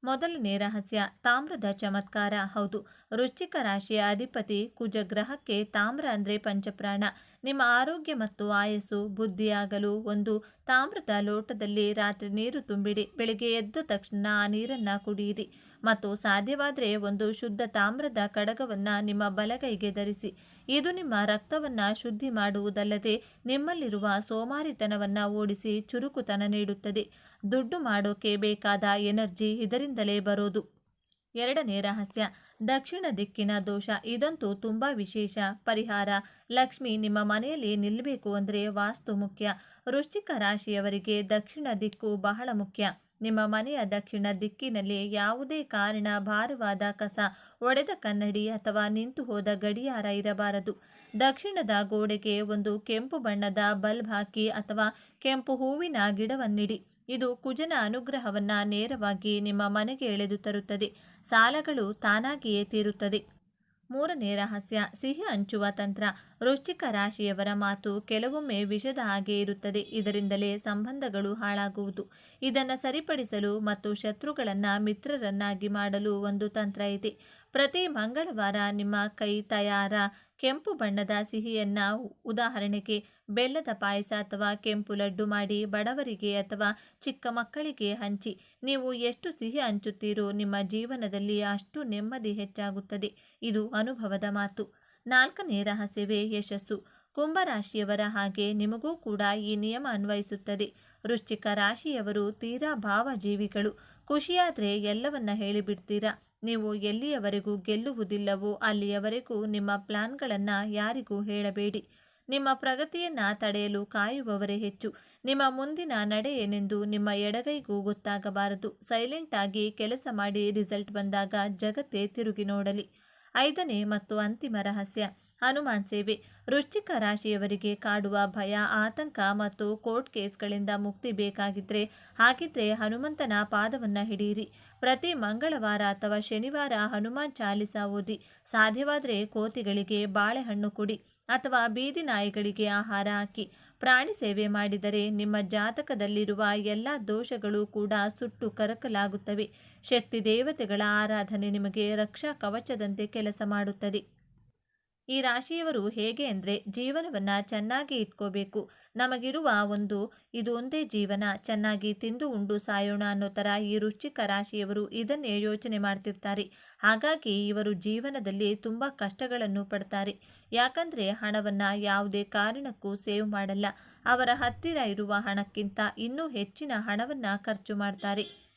ಮೊದಲನೇ ರಹಸ್ಯ, ತಾಮ್ರದ ಚಮತ್ಕಾರ. ಹೌದು, ವೃಶ್ಚಿಕ ರಾಶಿಯ ಅಧಿಪತಿ ಕುಜ ಗ್ರಹಕ್ಕೆ ತಾಮ್ರ ಅಂದರೆ ಪಂಚಪ್ರಾಣ. ನಿಮ್ಮ ಆರೋಗ್ಯ ಮತ್ತು ಆಯಸ್ಸು ಬುದ್ಧಿಯಾಗಲು ಒಂದು ತಾಮ್ರದ ಲೋಟದಲ್ಲಿ ರಾತ್ರಿ ನೀರು ತುಂಬಿಡಿ. ಬೆಳಗ್ಗೆ ಎದ್ದ ತಕ್ಷಣ ಆ ನೀರನ್ನು ಕುಡಿಯಿರಿ ಮತ್ತು ಸಾಧ್ಯವಾದರೆ ಒಂದು ಶುದ್ಧ ತಾಮ್ರದ ಕಡಗವನ್ನು ನಿಮ್ಮ ಬಲಗೈಗೆ ಧರಿಸಿ. ಇದು ನಿಮ್ಮ ರಕ್ತವನ್ನು ಶುದ್ಧಿ ಮಾಡುವುದಲ್ಲದೆ ನಿಮ್ಮಲ್ಲಿರುವ ಸೋಮಾರಿತನವನ್ನು ಓಡಿಸಿ ಚುರುಕುತನ ನೀಡುತ್ತದೆ. ದುಡ್ಡು ಮಾಡೋಕೆ ಬೇಕಾದ ಎನರ್ಜಿ ಇದರಿಂದಲೇ ಬರೋದು. ಎರಡನೇ ರಹಸ್ಯ, ದಕ್ಷಿಣ ದಿಕ್ಕಿನ ದೋಷ. ಇದಂತೂ ತುಂಬ ವಿಶೇಷ ಪರಿಹಾರ. ಲಕ್ಷ್ಮಿ ನಿಮ್ಮ ಮನೆಯಲ್ಲಿ ನಿಲ್ಲಬೇಕು ಅಂದರೆ ವಾಸ್ತು ಮುಖ್ಯ. ವೃಶ್ಚಿಕ ರಾಶಿಯವರಿಗೆ ದಕ್ಷಿಣ ದಿಕ್ಕು ಬಹಳ ಮುಖ್ಯ. ನಿಮ್ಮ ಮನೆಯ ದಕ್ಷಿಣ ದಿಕ್ಕಿನಲ್ಲಿ ಯಾವುದೇ ಕಾರಣ ಭಾರವಾದ ಕಸ, ಒಡೆದ ಕನ್ನಡಿ ಅಥವಾ ನಿಂತು ಹೋದ ಗಡಿಯಾರ ಇರಬಾರದು. ದಕ್ಷಿಣದ ಗೋಡೆಗೆ ಒಂದು ಕೆಂಪು ಬಣ್ಣದ ಬಲ್ಬ್ ಹಾಕಿ ಅಥವಾ ಕೆಂಪು ಹೂವಿನ ಗಿಡವನ್ನಿಡಿ. ಇದು ಕುಜನ ಅನುಗ್ರಹವನ್ನು ನೇರವಾಗಿ ನಿಮ್ಮ ಮನೆಗೆ ಎಳೆದು ತರುತ್ತದೆ. ಸಾಲಗಳು ತಾನಾಗಿಯೇ ತೀರುತ್ತದೆ. ಮೂರನೇ ರಹಸ್ಯ, ಸಿಹಿ ಹಂಚುವ ತಂತ್ರ. ವೃಶ್ಚಿಕ ರಾಶಿಯವರ ಮಾತು ಕೆಲವೊಮ್ಮೆ ವಿಷದ ಹಾಗೆ ಇರುತ್ತದೆ. ಇದರಿಂದಲೇ ಸಂಬಂಧಗಳು ಹಾಳಾಗುವುದು. ಇದನ್ನು ಸರಿಪಡಿಸಲು ಮತ್ತು ಶತ್ರುಗಳನ್ನು ಮಿತ್ರರನ್ನಾಗಿ ಮಾಡಲು ಒಂದು ತಂತ್ರ ಇದೆ. ಪ್ರತಿ ಮಂಗಳವಾರ ನಿಮ್ಮ ಕೈ ತಯಾರ ಕೆಂಪು ಬಣ್ಣದ ಸಿಹಿಯನ್ನು, ಉದಾಹರಣೆಗೆ ಬೆಲ್ಲದ ಪಾಯಸ ಅಥವಾ ಕೆಂಪು ಲಡ್ಡು ಮಾಡಿ ಬಡವರಿಗೆ ಅಥವಾ ಚಿಕ್ಕ ಮಕ್ಕಳಿಗೆ ಹಂಚಿ. ನೀವು ಎಷ್ಟು ಸಿಹಿ ಹಂಚುತ್ತೀರೋ ನಿಮ್ಮ ಜೀವನದಲ್ಲಿ ಅಷ್ಟು ನೆಮ್ಮದಿ ಹೆಚ್ಚಾಗುತ್ತದೆ. ಇದು ಅನುಭವದ ಮಾತು. ನಾಲ್ಕನೇ ರಹಸ್ಯವೇ ಯಶಸ್ಸು. ಕುಂಭರಾಶಿಯವರ ಹಾಗೆ ನಿಮಗೂ ಕೂಡ ಈ ನಿಯಮ ಅನ್ವಯಿಸುತ್ತದೆ. ವೃಶ್ಚಿಕ ರಾಶಿಯವರು ತೀರಾ ಭಾವಜೀವಿಗಳು. ಖುಷಿಯಾದರೆ ಎಲ್ಲವನ್ನ ಹೇಳಿಬಿಡ್ತೀರಾ. ನೀವು ಎಲ್ಲಿಯವರೆಗೂ ಗೆಲ್ಲುವುದಿಲ್ಲವೋ ಅಲ್ಲಿಯವರೆಗೂ ನಿಮ್ಮ ಪ್ಲಾನ್ಗಳನ್ನು ಯಾರಿಗೂ ಹೇಳಬೇಡಿ. ನಿಮ್ಮ ಪ್ರಗತಿಯನ್ನು ತಡೆಯಲು ಕಾಯುವವರೇ ಹೆಚ್ಚು. ನಿಮ್ಮ ಮುಂದಿನ ನಡೆ ಏನೆಂದು ನಿಮ್ಮ ಎಡಗೈಗೂ ಗೊತ್ತಾಗಬಾರದು. ಸೈಲೆಂಟ್ ಆಗಿ ಕೆಲಸ ಮಾಡಿ ರಿಸಲ್ಟ್ ಬಂದಾಗ ಜಗತ್ತೇ ತಿರುಗಿ ನೋಡಲಿ. ಐದನೇ ಮತ್ತು ಅಂತಿಮ ರಹಸ್ಯ, ಹನುಮಾನ್ ಸೇವೆ. ವೃಶ್ಚಿಕ ರಾಶಿಯವರಿಗೆ ಕಾಡುವ ಭಯ, ಆತಂಕ ಮತ್ತು ಕೋರ್ಟ್ ಕೇಸ್ಗಳಿಂದ ಮುಕ್ತಿ ಹಾಗಿದ್ರೆ ಹನುಮಂತನ ಪಾದವನ್ನು ಹಿಡಿಯಿರಿ. ಪ್ರತಿ ಮಂಗಳವಾರ ಅಥವಾ ಶನಿವಾರ ಹನುಮಾನ್ ಚಾಲಿಸ ಓದಿ. ಸಾಧ್ಯವಾದರೆ ಕೋತಿಗಳಿಗೆ ಬಾಳೆಹಣ್ಣು ಕೊಡಿ ಅಥವಾ ಬೀದಿ ನಾಯಿಗಳಿಗೆ ಆಹಾರ ಹಾಕಿ. ಪ್ರಾಣಿ ಸೇವೆ ಮಾಡಿದರೆ ನಿಮ್ಮ ಜಾತಕದಲ್ಲಿರುವ ಎಲ್ಲ ದೋಷಗಳು ಕೂಡ ಸುಟ್ಟು ಕರಕಲಾಗುತ್ತವೆ. ಶಕ್ತಿ ದೇವತೆಗಳ ಆರಾಧನೆ ನಿಮಗೆ ರಕ್ಷಾ ಕವಚದಂತೆ ಕೆಲಸ ಮಾಡುತ್ತದೆ. ಈ ರಾಶಿಯವರು ಹೇಗೆ ಅಂದರೆ, ಜೀವನವನ್ನು ಚೆನ್ನಾಗಿ ಇಟ್ಕೋಬೇಕು, ನಮಗಿರುವ ಇದೊಂದೇ ಜೀವನ, ಚೆನ್ನಾಗಿ ತಿಂದು ಉಂಡು ಸಾಯೋಣ ಅನ್ನೋ ಥರ ಈ ವೃಶ್ಚಿಕ ರಾಶಿಯವರು ಇದನ್ನೇ ಯೋಚನೆ ಮಾಡ್ತಿರ್ತಾರೆ. ಹಾಗಾಗಿ ಇವರು ಜೀವನದಲ್ಲಿ ತುಂಬ ಕಷ್ಟಗಳನ್ನು ಪಡ್ತಾರೆ. ಯಾಕಂದರೆ ಹಣವನ್ನು ಯಾವುದೇ ಕಾರಣಕ್ಕೂ ಸೇವ್ ಮಾಡಲ್ಲ. ಅವರ ಹತ್ತಿರ ಇರುವ ಹಣಕ್ಕಿಂತ ಇನ್ನೂ ಹೆಚ್ಚಿನ ಹಣವನ್ನು ಖರ್ಚು ಮಾಡ್ತಾರೆ.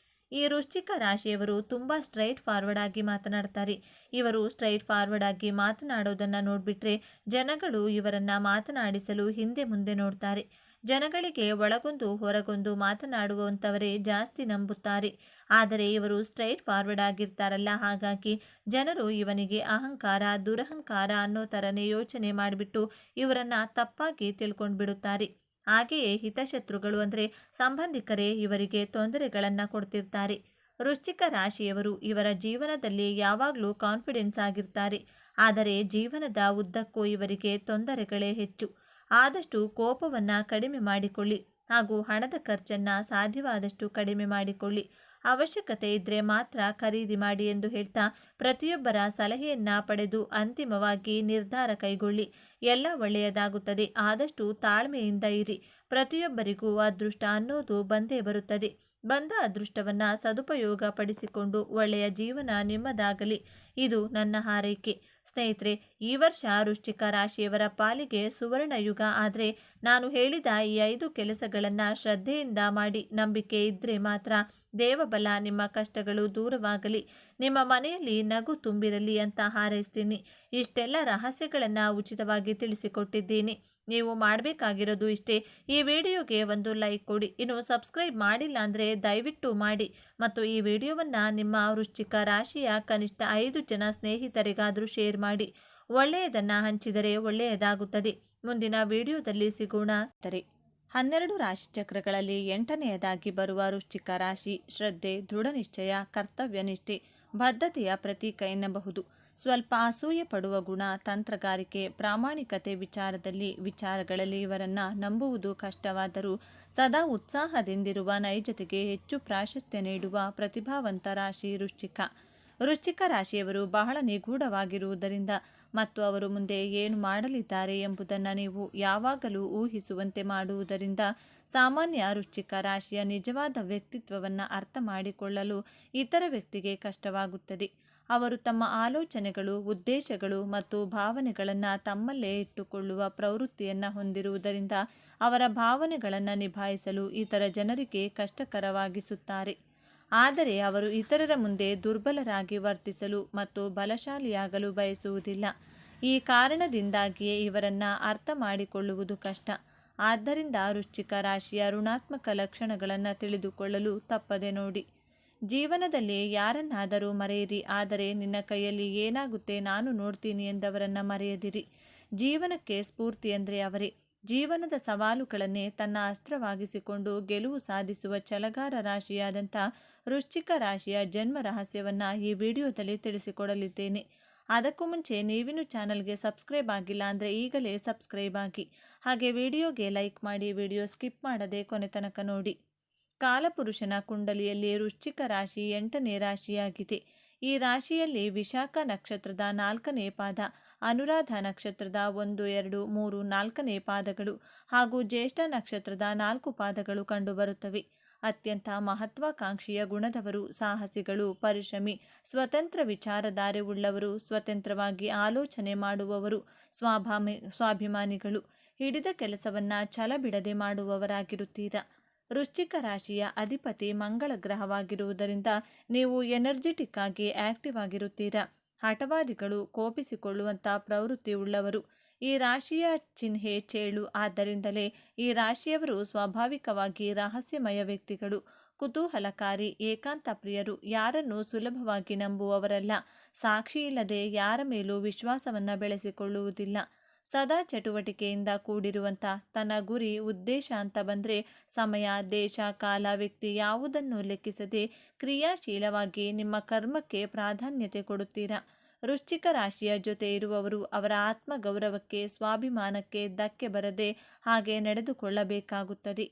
ಈ ವೃಶ್ಚಿಕ ರಾಶಿಯವರು ತುಂಬ ಸ್ಟ್ರೈಟ್ ಫಾರ್ವರ್ಡ್ ಆಗಿ ಮಾತನಾಡ್ತಾರೆ. ಇವರು ಸ್ಟ್ರೈಟ್ ಫಾರ್ವರ್ಡ್ ಆಗಿ ಮಾತನಾಡೋದನ್ನು ನೋಡಿಬಿಟ್ರೆ ಜನಗಳು ಇವರನ್ನು ಮಾತನಾಡಿಸಲು ಹಿಂದೆ ಮುಂದೆ ನೋಡ್ತಾರೆ. ಜನಗಳಿಗೆ ಒಳಗೊಂದು ಹೊರಗೊಂದು ಮಾತನಾಡುವಂಥವರೇ ಜಾಸ್ತಿ ನಂಬುತ್ತಾರೆ. ಆದರೆ ಇವರು ಸ್ಟ್ರೈಟ್ ಫಾರ್ವರ್ಡ್ ಆಗಿರ್ತಾರಲ್ಲ, ಹಾಗಾಗಿ ಜನರು ಇವನಿಗೆ ಅಹಂಕಾರ, ದುರಹಂಕಾರ ಅನ್ನೋ ಥರನೇ ಯೋಚನೆ ಮಾಡಿಬಿಟ್ಟು ಇವರನ್ನು ತಪ್ಪಾಗಿ ತಿಳ್ಕೊಂಡು ಬಿಡುತ್ತಾರೆ. ಹಾಗೆಯೇ ಹಿತಶತ್ರುಗಳು ಅಂದರೆ ಸಂಬಂಧಿಕರೇ ಇವರಿಗೆ ತೊಂದರೆಗಳನ್ನು ಕೊಡ್ತಿರ್ತಾರೆ. ವೃಶ್ಚಿಕ ರಾಶಿಯವರು ಇವರ ಜೀವನದಲ್ಲಿ ಯಾವಾಗಲೂ ಕಾನ್ಫಿಡೆನ್ಸ್ ಆಗಿರ್ತಾರೆ. ಆದರೆ ಜೀವನದ ಉದ್ದಕ್ಕೂ ಇವರಿಗೆ ತೊಂದರೆಗಳೇ ಹೆಚ್ಚು. ಆದಷ್ಟು ಕೋಪವನ್ನು ಕಡಿಮೆ ಮಾಡಿಕೊಳ್ಳಿ ಹಾಗೂ ಹಣದ ಖರ್ಚನ್ನು ಸಾಧ್ಯವಾದಷ್ಟು ಕಡಿಮೆ ಮಾಡಿಕೊಳ್ಳಿ. ಅವಶ್ಯಕತೆ ಇದ್ದರೆ ಮಾತ್ರ ಖರೀದಿ ಮಾಡಿ ಎಂದು ಹೇಳ್ತಾ ಪ್ರತಿಯೊಬ್ಬರ ಸಲಹೆಯನ್ನು ಪಡೆದು ಅಂತಿಮವಾಗಿ ನಿರ್ಧಾರ ಕೈಗೊಳ್ಳಿ. ಎಲ್ಲ ಒಳ್ಳೆಯದಾಗುತ್ತದೆ. ಆದಷ್ಟು ತಾಳ್ಮೆಯಿಂದ ಇರಿ. ಪ್ರತಿಯೊಬ್ಬರಿಗೂ ಅದೃಷ್ಟ ಅನ್ನೋದು ಬಂದೇ ಬರುತ್ತದೆ. ಬಂದ ಅದೃಷ್ಟವನ್ನು ಸದುಪಯೋಗ ಪಡಿಸಿಕೊಂಡು ಒಳ್ಳೆಯ ಜೀವನ ನಿಮ್ಮದಾಗಲಿ. ಇದು ನನ್ನ ಹಾರೈಕೆ. ಸ್ನೇಹಿತರೆ, ಈ ವರ್ಷ ವೃಶ್ಚಿಕ ರಾಶಿಯವರ ಪಾಲಿಗೆ ಸುವರ್ಣ ಯುಗ. ಆದರೆ ನಾನು ಹೇಳಿದ ಈ 5 ಕೆಲಸಗಳನ್ನು ಶ್ರದ್ಧೆಯಿಂದ ಮಾಡಿ, ನಂಬಿಕೆ ಇದ್ದರೆ ಮಾತ್ರ ದೇವಬಲ ನಿಮ್ಮ ಕಷ್ಟಗಳು ದೂರವಾಗಲಿ, ನಿಮ್ಮ ಮನೆಯಲ್ಲಿ ನಗು ತುಂಬಿರಲಿ ಅಂತ ಹಾರೈಸ್ತೀನಿ. ಇಷ್ಟೆಲ್ಲ ರಹಸ್ಯಗಳನ್ನು ಉಚಿತವಾಗಿ ತಿಳಿಸಿಕೊಟ್ಟಿದ್ದೀನಿ. ನೀವು ಮಾಡಬೇಕಾಗಿರೋದು ಇಷ್ಟೇ. ಈ ವಿಡಿಯೋಗೆ ಒಂದು ಲೈಕ್ ಕೊಡಿ. ಇನ್ನು ಸಬ್ಸ್ಕ್ರೈಬ್ ಮಾಡಿಲ್ಲ ಅಂದರೆ ದಯವಿಟ್ಟು ಮಾಡಿ. ಮತ್ತು ಈ ವಿಡಿಯೋವನ್ನು ನಿಮ್ಮ ವೃಶ್ಚಿಕ ರಾಶಿಯ ಕನಿಷ್ಠ 5 ಜನ ಸ್ನೇಹಿತರಿಗಾದರೂ ಶೇರ್ ಮಾಡಿ. ಒಳ್ಳೆಯದನ್ನು ಹಂಚಿದರೆ ಒಳ್ಳೆಯದಾಗುತ್ತದೆ. ಮುಂದಿನ ವಿಡಿಯೋದಲ್ಲಿ ಸಿಗೋಣ. 12 ರಾಶಿ ಚಕ್ರಗಳಲ್ಲಿ 8ನೆಯದಾಗಿ ಬರುವ ವೃಶ್ಚಿಕ ರಾಶಿ ಶ್ರದ್ಧೆ, ದೃಢನಿಶ್ಚಯ, ಕರ್ತವ್ಯನಿಷ್ಠೆ, ಬದ್ಧತೆಯ ಪ್ರತೀಕ ಎನ್ನಬಹುದು. ಸ್ವಲ್ಪ ಅಸೂಯೆ ಪಡುವ ಗುಣ, ತಂತ್ರಗಾರಿಕೆ, ಪ್ರಾಮಾಣಿಕತೆ ವಿಚಾರಗಳಲ್ಲಿ ಇವರನ್ನು ನಂಬುವುದು ಕಷ್ಟವಾದರೂ ಸದಾ ಉತ್ಸಾಹದಿಂದಿರುವ ನೈಜತೆಗೆ ಹೆಚ್ಚು ಪ್ರಾಶಸ್ತ್ಯ ನೀಡುವ ಪ್ರತಿಭಾವಂತ ರಾಶಿ ವೃಶ್ಚಿಕ. ವೃಶ್ಚಿಕ ರಾಶಿಯವರು ಬಹಳ ನಿಗೂಢವಾಗಿರುವುದರಿಂದ ಮತ್ತು ಅವರು ಮುಂದೆ ಏನು ಮಾಡಲಿದ್ದಾರೆ ಎಂಬುದನ್ನು ನೀವು ಯಾವಾಗಲೂ ಊಹಿಸುವಂತೆ ಮಾಡುವುದರಿಂದ ಸಾಮಾನ್ಯ ವೃಶ್ಚಿಕ ರಾಶಿಯ ನಿಜವಾದ ವ್ಯಕ್ತಿತ್ವವನ್ನು ಅರ್ಥ ಮಾಡಿಕೊಳ್ಳಲು ಇತರ ವ್ಯಕ್ತಿಗೆ ಕಷ್ಟವಾಗುತ್ತದೆ. ಅವರು ತಮ್ಮ ಆಲೋಚನೆಗಳು, ಉದ್ದೇಶಗಳು ಮತ್ತು ಭಾವನೆಗಳನ್ನು ತಮ್ಮಲ್ಲೇ ಇಟ್ಟುಕೊಳ್ಳುವ ಪ್ರವೃತ್ತಿಯನ್ನು ಹೊಂದಿರುವುದರಿಂದ ಅವರ ಭಾವನೆಗಳನ್ನು ನಿಭಾಯಿಸಲು ಇತರ ಜನರಿಗೆ ಕಷ್ಟಕರವಾಗಿಸುತ್ತಾರೆ. ಆದರೆ ಅವರು ಇತರರ ಮುಂದೆ ದುರ್ಬಲರಾಗಿ ವರ್ತಿಸಲು ಮತ್ತು ಬಲಶಾಲಿಯಾಗಲು ಬಯಸುವುದಿಲ್ಲ. ಈ ಕಾರಣದಿಂದಾಗಿಯೇ ಇವರನ್ನು ಅರ್ಥ ಮಾಡಿಕೊಳ್ಳುವುದು ಕಷ್ಟ. ಆದ್ದರಿಂದ ವೃಶ್ಚಿಕ ರಾಶಿಯ ಋಣಾತ್ಮಕ ಲಕ್ಷಣಗಳನ್ನು ತಿಳಿದುಕೊಳ್ಳಲು ತಪ್ಪದೆ ನೋಡಿ. ಜೀವನದಲ್ಲಿ ಯಾರನ್ನಾದರೂ ಮರೆಯಿರಿ, ಆದರೆ ನಿನ್ನ ಕೈಯಲ್ಲಿ ಏನಾಗುತ್ತೆ ನಾನು ನೋಡ್ತೀನಿ ಎಂದವರನ್ನು ಮರೆಯದಿರಿ. ಜೀವನಕ್ಕೆ ಸ್ಫೂರ್ತಿ ಅಂದರೆ ಅವರೇ. ಜೀವನದ ಸವಾಲುಗಳನ್ನೇ ತನ್ನ ಅಸ್ತ್ರವಾಗಿಸಿಕೊಂಡು ಗೆಲುವು ಸಾಧಿಸುವ ಛಲಗಾರ ರಾಶಿಯಾದಂಥ ವೃಶ್ಚಿಕ ರಾಶಿಯ ಜನ್ಮ ರಹಸ್ಯವನ್ನು ಈ ವಿಡಿಯೋದಲ್ಲಿ ತಿಳಿಸಿಕೊಡಲಿದ್ದೇನೆ. ಅದಕ್ಕೂ ಮುಂಚೆ ನೀವಿನ್ನೂ ಚಾನಲ್ಗೆ ಸಬ್ಸ್ಕ್ರೈಬ್ ಆಗಿಲ್ಲ ಅಂದರೆ ಈಗಲೇ ಸಬ್ಸ್ಕ್ರೈಬ್ ಆಗಿ, ಹಾಗೆ ವಿಡಿಯೋಗೆ ಲೈಕ್ ಮಾಡಿ, ವಿಡಿಯೋ ಸ್ಕಿಪ್ ಮಾಡದೆ ಕೊನೆ ತನಕ ನೋಡಿ. ಕಾಲಪುರುಷನ ಕುಂಡಲಿಯಲ್ಲಿ ವೃಶ್ಚಿಕ ರಾಶಿ 8ನೇ ರಾಶಿಯಾಗಿದೆ. ಈ ರಾಶಿಯಲ್ಲಿ ವಿಶಾಖ ನಕ್ಷತ್ರದ 4ನೇ ಪಾದ, ಅನುರಾಧ ನಕ್ಷತ್ರದ 1, 2, 3, 4ನೇ ಪಾದಗಳು ಹಾಗೂ ಜ್ಯೇಷ್ಠ ನಕ್ಷತ್ರದ 4 ಪಾದಗಳು ಕಂಡುಬರುತ್ತವೆ. ಅತ್ಯಂತ ಮಹತ್ವಾಕಾಂಕ್ಷಿಯ ಗುಣದವರು, ಸಾಹಸಿಗಳು, ಪರಿಶ್ರಮಿ, ಸ್ವತಂತ್ರ ವಿಚಾರಧಾರೆ ಉಳ್ಳವರು, ಸ್ವತಂತ್ರವಾಗಿ ಆಲೋಚನೆ ಮಾಡುವವರು, ಸ್ವಾಭಿಮಾನಿಗಳು, ಹಿಡಿದ ಕೆಲಸವನ್ನು ಛಲ ಬಿಡದೆ ಮಾಡುವವರಾಗಿರುತ್ತೀರಾ. ವೃಶ್ಚಿಕ ರಾಶಿಯ ಅಧಿಪತಿ ಮಂಗಳ ಗ್ರಹವಾಗಿರುವುದರಿಂದ ನೀವು ಎನರ್ಜೆಟಿಕ್ ಆಗಿ ಆಕ್ಟಿವ್ ಆಗಿರುತ್ತೀರಾ. ಹಠವಾದಿಗಳು, ಕೋಪಿಸಿಕೊಳ್ಳುವಂಥ ಪ್ರವೃತ್ತಿ ಉಳ್ಳವರು. ಈ ರಾಶಿಯ ಚಿಹ್ನೆ ಚೇಳು. ಆದ್ದರಿಂದಲೇ ಈ ರಾಶಿಯವರು ಸ್ವಾಭಾವಿಕವಾಗಿ ರಹಸ್ಯಮಯ ವ್ಯಕ್ತಿಗಳು, ಕುತೂಹಲಕಾರಿ, ಏಕಾಂತ ಪ್ರಿಯರು, ಯಾರನ್ನು ಸುಲಭವಾಗಿ ನಂಬುವವರಲ್ಲ, ಸಾಕ್ಷಿಯಿಲ್ಲದೆ ಯಾರ ಮೇಲೂ ವಿಶ್ವಾಸವನ್ನು ಬೆಳೆಸಿಕೊಳ್ಳುವುದಿಲ್ಲ. ಸದಾ ಚಟುವಟಿಕೆಯಿಂದ ಕೂಡಿರುವಂಥ, ತನ್ನ ಗುರಿ ಉದ್ದೇಶ ಅಂತ ಬಂದರೆ ಸಮಯ, ದೇಶ, ಕಾಲ, ವ್ಯಕ್ತಿ ಯಾವುದನ್ನು ಲೆಕ್ಕಿಸದೆ ಕ್ರಿಯಾಶೀಲವಾಗಿ ನಿಮ್ಮ ಕರ್ಮಕ್ಕೆ ಪ್ರಾಧಾನ್ಯತೆ ಕೊಡುತ್ತೀರಾ. ವೃಶ್ಚಿಕ ರಾಶಿಯ ಜೊತೆ ಇರುವವರು ಅವರ ಆತ್ಮಗೌರವಕ್ಕೆ, ಸ್ವಾಭಿಮಾನಕ್ಕೆ ಧಕ್ಕೆ ಬರದೆ ಹಾಗೆ ನಡೆದುಕೊಳ್ಳಬೇಕಾಗುತ್ತದೆ.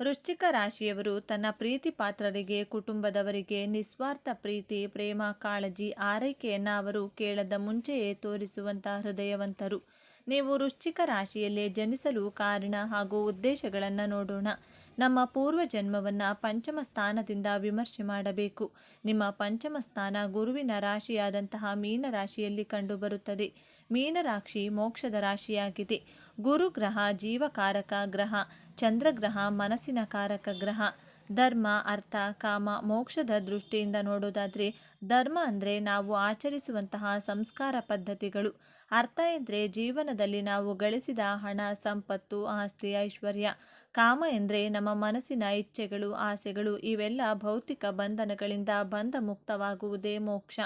ವೃಶ್ಚಿಕ ರಾಶಿಯವರು ತನ್ನ ಪ್ರೀತಿ ಪಾತ್ರರಿಗೆ, ಕುಟುಂಬದವರಿಗೆ ನಿಸ್ವಾರ್ಥ ಪ್ರೀತಿ, ಪ್ರೇಮ, ಕಾಳಜಿ, ಆರೈಕೆಯನ್ನು ಅವರು ಕೇಳದ ಮುಂಚೆಯೇ ತೋರಿಸುವಂಥ ಹೃದಯವಂತರು. ನೀವು ವೃಶ್ಚಿಕ ರಾಶಿಯಲ್ಲೇ ಜನಿಸಲು ಕಾರಣ ಹಾಗೂ ಉದ್ದೇಶಗಳನ್ನು ನೋಡೋಣ. ನಮ್ಮ ಪೂರ್ವ ಜನ್ಮವನ್ನು ಪಂಚಮ ಸ್ಥಾನದಿಂದ ವಿಮರ್ಶೆ ಮಾಡಬೇಕು. ನಿಮ್ಮ ಪಂಚಮ ಸ್ಥಾನ ಗುರುವಿನ ರಾಶಿಯಾದಂತಹ ಮೀನ ರಾಶಿಯಲ್ಲಿ ಕಂಡುಬರುತ್ತದೆ. ಮೀನರಾಶಿ ಮೋಕ್ಷದ ರಾಶಿಯಾಗಿದೆ. ಗುರು ಗ್ರಹ ಜೀವಕಾರಕ ಗ್ರಹ, ಚಂದ್ರಗ್ರಹ ಮನಸ್ಸಿನ ಕಾರಕ ಗ್ರಹ. ಧರ್ಮ, ಅರ್ಥ, ಕಾಮ, ಮೋಕ್ಷದ ದೃಷ್ಟಿಯಿಂದ ನೋಡೋದಾದರೆ ಧರ್ಮ ಅಂದರೆ ನಾವು ಆಚರಿಸುವಂತಹ ಸಂಸ್ಕಾರ ಪದ್ಧತಿಗಳು. ಅರ್ಥ ಎಂದರೆ ಜೀವನದಲ್ಲಿ ನಾವು ಗಳಿಸಿದ ಹಣ, ಸಂಪತ್ತು, ಆಸ್ತಿ, ಐಶ್ವರ್ಯ. ಕಾಮ ಎಂದರೆ ನಮ್ಮ ಮನಸ್ಸಿನ ಇಚ್ಛೆಗಳು, ಆಸೆಗಳು. ಇವೆಲ್ಲ ಭೌತಿಕ ಬಂಧನಗಳಿಂದ ಬಂಧ ಮುಕ್ತವಾಗುವುದೇ ಮೋಕ್ಷ.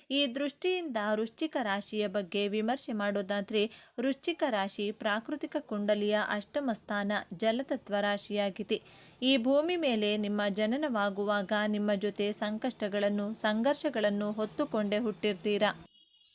ಈ ದೃಷ್ಟಿಯಿಂದ ವೃಶ್ಚಿಕ ರಾಶಿಯ ಬಗ್ಗೆ ವಿಮರ್ಶೆ ಮಾಡೋದಾದರೆ, ವೃಶ್ಚಿಕ ರಾಶಿ ಪ್ರಾಕೃತಿಕ ಕುಂಡಲಿಯ ಅಷ್ಟಮ ಸ್ಥಾನ ಜಲತತ್ವ ರಾಶಿಯಾಗಿದೆ. ಈ ಭೂಮಿ ಮೇಲೆ ನಿಮ್ಮ ಜನನವಾಗುವಾಗ ನಿಮ್ಮ ಜೊತೆ ಸಂಕಷ್ಟಗಳನ್ನು ಸಂಘರ್ಷಗಳನ್ನು ಹೊತ್ತುಕೊಂಡೇ ಹುಟ್ಟಿರ್ತೀರಾ.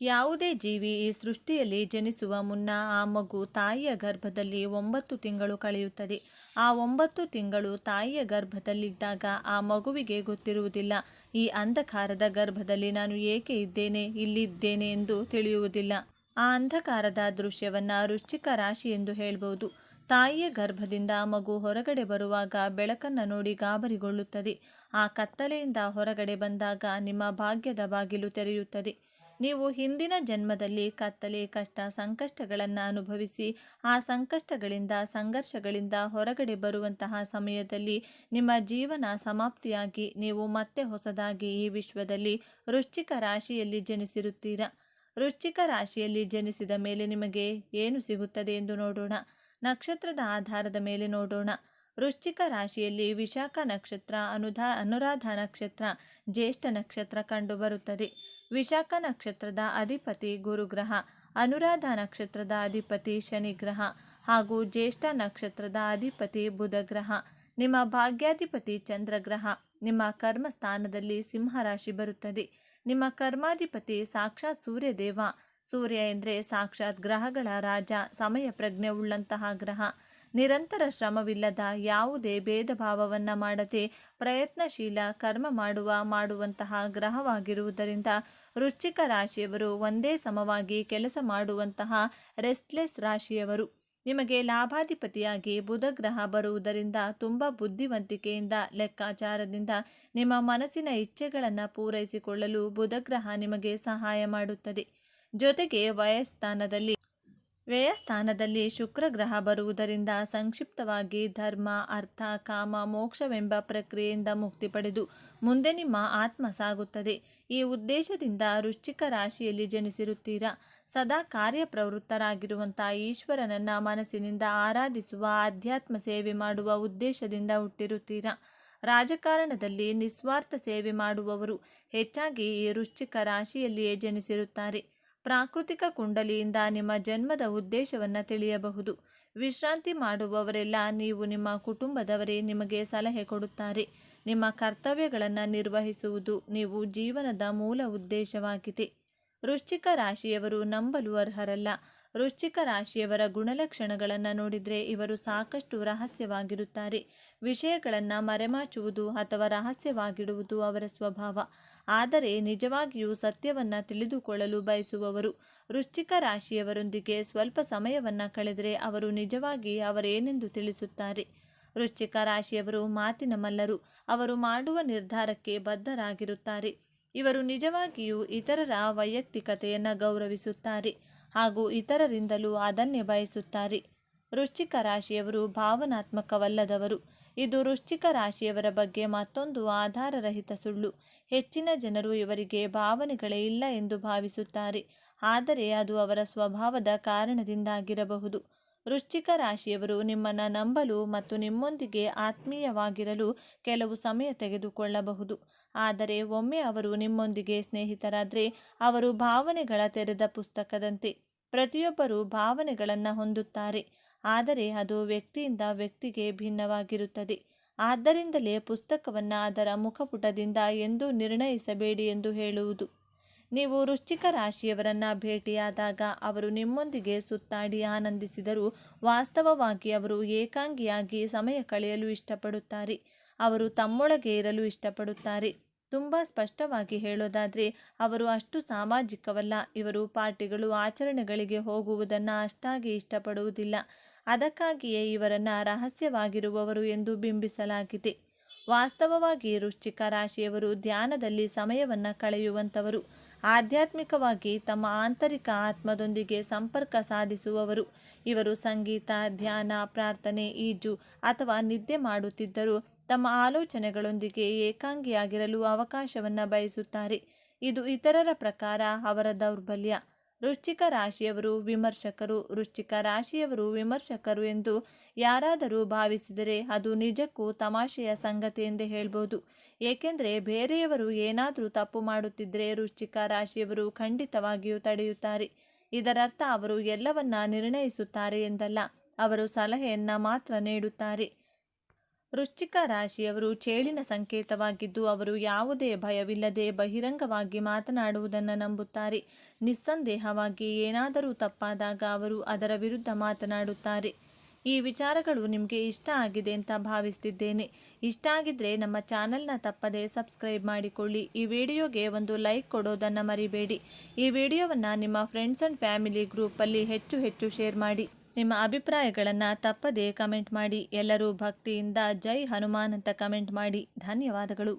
ಯಾವುದೇ ಜೀವಿ ಈ ಸೃಷ್ಟಿಯಲ್ಲಿ ಜನಿಸುವ ಮುನ್ನ ಆ ಮಗು ತಾಯಿಯ ಗರ್ಭದಲ್ಲಿ 9 ತಿಂಗಳು ಕಳೆಯುತ್ತದೆ. ಆ 9 ತಿಂಗಳು ತಾಯಿಯ ಗರ್ಭದಲ್ಲಿದ್ದಾಗ ಆ ಮಗುವಿಗೆ ಗೊತ್ತಿರುವುದಿಲ್ಲ, ಈ ಅಂಧಕಾರದ ಗರ್ಭದಲ್ಲಿ ನಾನು ಏಕೆ ಇದ್ದೇನೆ, ಇಲ್ಲಿದ್ದೇನೆ ಎಂದು ತಿಳಿಯುವುದಿಲ್ಲ. ಆ ಅಂಧಕಾರದ ದೃಶ್ಯವನ್ನು ವೃಶ್ಚಿಕ ರಾಶಿ ಎಂದು ಹೇಳ್ಬೋದು. ತಾಯಿಯ ಗರ್ಭದಿಂದ ಮಗು ಹೊರಗಡೆ ಬರುವಾಗ ಬೆಳಕನ್ನು ನೋಡಿ ಗಾಬರಿಗೊಳ್ಳುತ್ತದೆ. ಆ ಕತ್ತಲೆಯಿಂದ ಹೊರಗಡೆ ಬಂದಾಗ ನಿಮ್ಮ ಭಾಗ್ಯದ ಬಾಗಿಲು ತೆರೆಯುತ್ತದೆ. ನೀವು ಹಿಂದಿನ ಜನ್ಮದಲ್ಲಿ ಕತ್ತಲೆ ಕಷ್ಟ ಸಂಕಷ್ಟಗಳನ್ನು ಅನುಭವಿಸಿ ಆ ಸಂಕಷ್ಟಗಳಿಂದ ಸಂಘರ್ಷಗಳಿಂದ ಹೊರಗಡೆ ಬರುವಂತಹ ಸಮಯದಲ್ಲಿ ನಿಮ್ಮ ಜೀವನ ಸಮಾಪ್ತಿಯಾಗಿ ನೀವು ಮತ್ತೆ ಹೊಸದಾಗಿ ಈ ವಿಶ್ವದಲ್ಲಿ ವೃಶ್ಚಿಕ ರಾಶಿಯಲ್ಲಿ ಜನಿಸಿರುತ್ತೀರಾ. ವೃಶ್ಚಿಕ ರಾಶಿಯಲ್ಲಿ ಜನಿಸಿದ ಮೇಲೆ ನಿಮಗೆ ಏನು ಸಿಗುತ್ತದೆ ಎಂದು ನೋಡೋಣ. ನಕ್ಷತ್ರದ ಆಧಾರದ ಮೇಲೆ ನೋಡೋಣ. ವೃಶ್ಚಿಕ ರಾಶಿಯಲ್ಲಿ ವಿಶಾಖ ನಕ್ಷತ್ರ, ಅನುರಾಧ ನಕ್ಷತ್ರ, ಜ್ಯೇಷ್ಠ ನಕ್ಷತ್ರ ಕಂಡುಬರುತ್ತದೆ. ವಿಶಾಖ ನಕ್ಷತ್ರದ ಅಧಿಪತಿ ಗುರುಗ್ರಹ, ಅನುರಾಧ ನಕ್ಷತ್ರದ ಅಧಿಪತಿ ಶನಿಗ್ರಹ ಹಾಗೂ ಜ್ಯೇಷ್ಠ ನಕ್ಷತ್ರದ ಅಧಿಪತಿ ಬುಧಗ್ರಹ. ನಿಮ್ಮ ಭಾಗ್ಯಾಧಿಪತಿ ಚಂದ್ರಗ್ರಹ. ನಿಮ್ಮ ಕರ್ಮಸ್ಥಾನದಲ್ಲಿ ಸಿಂಹರಾಶಿ ಬರುತ್ತದೆ. ನಿಮ್ಮ ಕರ್ಮಾಧಿಪತಿ ಸಾಕ್ಷಾತ್ ಸೂರ್ಯದೇವ. ಸೂರ್ಯ ಎಂದರೆ ಸಾಕ್ಷಾತ್ ಗ್ರಹಗಳ ರಾಜ, ಸಮಯ ಪ್ರಜ್ಞೆ ಉಳ್ಳಂತಹ ಗ್ರಹ. ನಿರಂತರ ಶ್ರಮವಿಲ್ಲದ, ಯಾವುದೇ ಭೇದ ಭಾವವನ್ನು ಮಾಡದೆ ಪ್ರಯತ್ನಶೀಲ ಕರ್ಮ ಮಾಡುವಂತಹ ಗ್ರಹವಾಗಿರುವುದರಿಂದ ವೃಶ್ಚಿಕ ರಾಶಿಯವರು ಒಂದೇ ಸಮವಾಗಿ ಕೆಲಸ ಮಾಡುವಂತಹ ರೆಸ್ಟ್ಲೆಸ್ ರಾಶಿಯವರು. ನಿಮಗೆ ಲಾಭಾಧಿಪತಿಯಾಗಿ ಬುಧಗ್ರಹ ಬರುವುದರಿಂದ ತುಂಬ ಬುದ್ಧಿವಂತಿಕೆಯಿಂದ ಲೆಕ್ಕಾಚಾರದಿಂದ ನಿಮ್ಮ ಮನಸ್ಸಿನ ಇಚ್ಛೆಗಳನ್ನು ಪೂರೈಸಿಕೊಳ್ಳಲು ಬುಧಗ್ರಹ ನಿಮಗೆ ಸಹಾಯ ಮಾಡುತ್ತದೆ. ಜೊತೆಗೆ ವ್ಯಯಸ್ಥಾನದಲ್ಲಿ ಶುಕ್ರಗ್ರಹ ಬರುವುದರಿಂದ ಸಂಕ್ಷಿಪ್ತವಾಗಿ ಧರ್ಮ, ಅರ್ಥ, ಕಾಮ, ಮೋಕ್ಷವೆಂಬ ಪ್ರಕ್ರಿಯೆಯಿಂದ ಮುಕ್ತಿ ಪಡೆದು ಮುಂದೆ ನಿಮ್ಮ ಆತ್ಮ ಸಾಗುತ್ತದೆ. ಈ ಉದ್ದೇಶದಿಂದ ವೃಶ್ಚಿಕ ರಾಶಿಯಲ್ಲಿ ಜನಿಸಿರುತ್ತೀರಾ. ಸದಾ ಕಾರ್ಯಪ್ರವೃತ್ತರಾಗಿರುವಂಥ ಈಶ್ವರನನ್ನ ಮನಸ್ಸಿನಿಂದ ಆರಾಧಿಸುವ, ಆಧ್ಯಾತ್ಮ ಸೇವೆ ಮಾಡುವ ಉದ್ದೇಶದಿಂದ ಹುಟ್ಟಿರುತ್ತೀರಾ. ರಾಜಕಾರಣದಲ್ಲಿ ನಿಸ್ವಾರ್ಥ ಸೇವೆ ಮಾಡುವವರು ಹೆಚ್ಚಾಗಿ ಈ ವೃಶ್ಚಿಕ ರಾಶಿಯಲ್ಲಿಯೇ ಜನಿಸಿರುತ್ತಾರೆ. ಪ್ರಾಕೃತಿಕ ಕುಂಡಲಿಯಿಂದ ನಿಮ್ಮ ಜನ್ಮದ ಉದ್ದೇಶವನ್ನು ತಿಳಿಯಬಹುದು. ವಿಶ್ರಾಂತಿ ಮಾಡುವವರೆಲ್ಲ ನೀವು, ನಿಮ್ಮ ಕುಟುಂಬದವರೇ ನಿಮಗೆ ಸಲಹೆ ಕೊಡುತ್ತಾರೆ. ನಿಮ್ಮ ಕರ್ತವ್ಯಗಳನ್ನು ನಿರ್ವಹಿಸುವುದು ನೀವು ಜೀವನದ ಮೂಲ ಉದ್ದೇಶವಾಗಿದೆ. ವೃಶ್ಚಿಕ ರಾಶಿಯವರು ನಂಬಲು ಅರ್ಹರಲ್ಲ. ವೃಶ್ಚಿಕ ರಾಶಿಯವರ ಗುಣಲಕ್ಷಣಗಳನ್ನು ನೋಡಿದರೆ ಇವರು ಸಾಕಷ್ಟು ರಹಸ್ಯವಾಗಿರುತ್ತಾರೆ. ವಿಷಯಗಳನ್ನು ಮರೆಮಾಚುವುದು ಅಥವಾ ರಹಸ್ಯವಾಗಿಡುವುದು ಅವರ ಸ್ವಭಾವ. ಆದರೆ ನಿಜವಾಗಿಯೂ ಸತ್ಯವನ್ನು ತಿಳಿದುಕೊಳ್ಳಲು ಬಯಸುವವರು. ವೃಶ್ಚಿಕ ರಾಶಿಯವರೊಂದಿಗೆ ಸ್ವಲ್ಪ ಸಮಯವನ್ನು ಕಳೆದರೆ ಅವರು ನಿಜವಾಗಿ ಅವರೇನೆಂದು ತಿಳಿಸುತ್ತಾರೆ. ವೃಶ್ಚಿಕ ರಾಶಿಯವರು ಮಾತಿನ ಮಲ್ಲರು. ಅವರು ಮಾಡುವ ನಿರ್ಧಾರಕ್ಕೆ ಬದ್ಧರಾಗಿರುತ್ತಾರೆ. ಇವರು ನಿಜವಾಗಿಯೂ ಇತರರ ವೈಯಕ್ತಿಕತೆಯನ್ನು ಗೌರವಿಸುತ್ತಾರೆ ಹಾಗೂ ಇತರರಿಂದಲೂ ಅದನ್ನೇ ಬಯಸುತ್ತಾರೆ. ವೃಶ್ಚಿಕ ರಾಶಿಯವರು ಭಾವನಾತ್ಮಕವಲ್ಲದವರು. ಇದು ವೃಶ್ಚಿಕ ರಾಶಿಯವರ ಬಗ್ಗೆ ಮತ್ತೊಂದು ಆಧಾರರಹಿತ ಸುಳ್ಳು. ಹೆಚ್ಚಿನ ಜನರು ಇವರಿಗೆ ಭಾವನೆಗಳೇ ಇಲ್ಲ ಎಂದು ಭಾವಿಸುತ್ತಾರೆ. ಆದರೆ ಅದು ಅವರ ಸ್ವಭಾವದ ಕಾರಣದಿಂದಾಗಿರಬಹುದು. ವೃಶ್ಚಿಕ ರಾಶಿಯವರು ನಿಮ್ಮನ್ನು ನಂಬಲು ಮತ್ತು ನಿಮ್ಮೊಂದಿಗೆ ಆತ್ಮೀಯವಾಗಿರಲು ಕೆಲವು ಸಮಯ ತೆಗೆದುಕೊಳ್ಳಬಹುದು. ಆದರೆ ಒಮ್ಮೆ ಅವರು ನಿಮ್ಮೊಂದಿಗೆ ಸ್ನೇಹಿತರಾದರೆ ಅವರು ಭಾವನೆಗಳ ತೆರೆದ ಪುಸ್ತಕದಂತೆ. ಪ್ರತಿಯೊಬ್ಬರೂ ಭಾವನೆಗಳನ್ನು ಹೊಂದುತ್ತಾರೆ, ಆದರೆ ಅದು ವ್ಯಕ್ತಿಯಿಂದ ವ್ಯಕ್ತಿಗೆ ಭಿನ್ನವಾಗಿರುತ್ತದೆ. ಆದ್ದರಿಂದಲೇ ಪುಸ್ತಕವನ್ನು ಅದರ ಮುಖಪುಟದಿಂದ ಎಂದೂ ನಿರ್ಣಯಿಸಬೇಡಿ ಎಂದು ಹೇಳುವುದು. ನೀವು ವೃಶ್ಚಿಕ ರಾಶಿಯವರನ್ನು ಭೇಟಿಯಾದಾಗ ಅವರು ನಿಮ್ಮೊಂದಿಗೆ ಸುತ್ತಾಡಿ ಆನಂದಿಸಿದರೂ ವಾಸ್ತವವಾಗಿ ಅವರು ಏಕಾಂಗಿಯಾಗಿ ಸಮಯ ಕಳೆಯಲು ಇಷ್ಟಪಡುತ್ತಾರೆ. ಅವರು ತಮ್ಮೊಳಗೆ ಇರಲು ಇಷ್ಟಪಡುತ್ತಾರೆ. ತುಂಬ ಸ್ಪಷ್ಟವಾಗಿ ಹೇಳೋದಾದರೆ ಅವರು ಅಷ್ಟು ಸಾಮಾಜಿಕವಲ್ಲ. ಇವರು ಪಾರ್ಟಿಗಳು, ಆಚರಣೆಗಳಿಗೆ ಹೋಗುವುದನ್ನು ಅಷ್ಟಾಗಿ ಇಷ್ಟಪಡುವುದಿಲ್ಲ. ಅದಕ್ಕಾಗಿಯೇ ಇವರನ್ನು ರಹಸ್ಯವಾಗಿರುವವರು ಎಂದು ಬಿಂಬಿಸಲಾಗಿದೆ. ವಾಸ್ತವವಾಗಿ ವೃಶ್ಚಿಕ ರಾಶಿಯವರು ಧ್ಯಾನದಲ್ಲಿ ಸಮಯವನ್ನು ಕಳೆಯುವಂಥವರು. ಆಧ್ಯಾತ್ಮಿಕವಾಗಿ ತಮ್ಮ ಆಂತರಿಕ ಆತ್ಮದೊಂದಿಗೆ ಸಂಪರ್ಕ ಸಾಧಿಸುವವರು. ಇವರು ಸಂಗೀತ, ಧ್ಯಾನ, ಪ್ರಾರ್ಥನೆ, ಈಜು ಅಥವಾ ನಿದ್ದೆ ಮಾಡುತ್ತಿದ್ದರೂ ತಮ್ಮ ಆಲೋಚನೆಗಳೊಂದಿಗೆ ಏಕಾಂಗಿಯಾಗಿರಲು ಅವಕಾಶವನ್ನು ಬಯಸುತ್ತಾರೆ. ಇದು ಇತರರ ಪ್ರಕಾರ ಅವರ ದೌರ್ಬಲ್ಯ. ವೃಶ್ಚಿಕ ರಾಶಿಯವರು ವಿಮರ್ಶಕರು. ವೃಶ್ಚಿಕ ರಾಶಿಯವರು ವಿಮರ್ಶಕರು ಎಂದು ಯಾರಾದರೂ ಭಾವಿಸಿದರೆ ಅದು ನಿಜಕ್ಕೂ ತಮಾಷೆಯ ಸಂಗತಿ ಎಂದೇ ಹೇಳ್ಬೋದು. ಏಕೆಂದರೆ ಬೇರೆಯವರು ಏನಾದರೂ ತಪ್ಪು ಮಾಡುತ್ತಿದ್ದರೆ ವೃಶ್ಚಿಕ ರಾಶಿಯವರು ಖಂಡಿತವಾಗಿಯೂ ತಡೆಯುತ್ತಾರೆ. ಇದರರ್ಥ ಅವರು ಎಲ್ಲವನ್ನ ನಿರ್ಣಯಿಸುತ್ತಾರೆ ಎಂದಲ್ಲ, ಅವರು ಸಲಹೆಯನ್ನ ಮಾತ್ರ ನೀಡುತ್ತಾರೆ. ವೃಶ್ಚಿಕ ರಾಶಿಯವರು ಚೇಳಿನ ಸಂಕೇತವಾಗಿದ್ದು ಅವರು ಯಾವುದೇ ಭಯವಿಲ್ಲದೆ ಬಹಿರಂಗವಾಗಿ ಮಾತನಾಡುವುದನ್ನು ನಂಬುತ್ತಾರೆ. ನಿಸ್ಸಂದೇಹವಾಗಿ ಏನಾದರೂ ತಪ್ಪಾದಾಗ ಅವರು ಅದರ ವಿರುದ್ಧ ಮಾತನಾಡುತ್ತಾರೆ. ಈ ವಿಚಾರಗಳು ನಿಮಗೆ ಇಷ್ಟ ಆಗಿದೆ ಅಂತ ಭಾವಿಸ್ತಿದ್ದೇನೆ. ಇಷ್ಟ ಆಗಿದ್ರೆ ನಮ್ಮ ಚಾನಲ್ನ ತಪ್ಪದೆ ಸಬ್ಸ್ಕ್ರೈಬ್ ಮಾಡಿಕೊಳ್ಳಿ. ಈ ವಿಡಿಯೋಗೆ ಒಂದು ಲೈಕ್ ಕೊಡೋದನ್ನು ಮರಿಬೇಡಿ. ಈ ವಿಡಿಯೋವನ್ನು ನಿಮ್ಮ ಫ್ರೆಂಡ್ಸ್ ಆ್ಯಂಡ್ ಫ್ಯಾಮಿಲಿ ಗ್ರೂಪಲ್ಲಿ ಹೆಚ್ಚು ಶೇರ್ ಮಾಡಿ. ನಿಮ್ಮ ಅಭಿಪ್ರಾಯಗಳನ್ನು ತಪ್ಪದೇ ಕಮೆಂಟ್ ಮಾಡಿ. ಎಲ್ಲರೂ ಭಕ್ತಿಯಿಂದ ಜೈ ಹನುಮಾನ್ ಅಂತ ಕಮೆಂಟ್ ಮಾಡಿ. ಧನ್ಯವಾದಗಳು.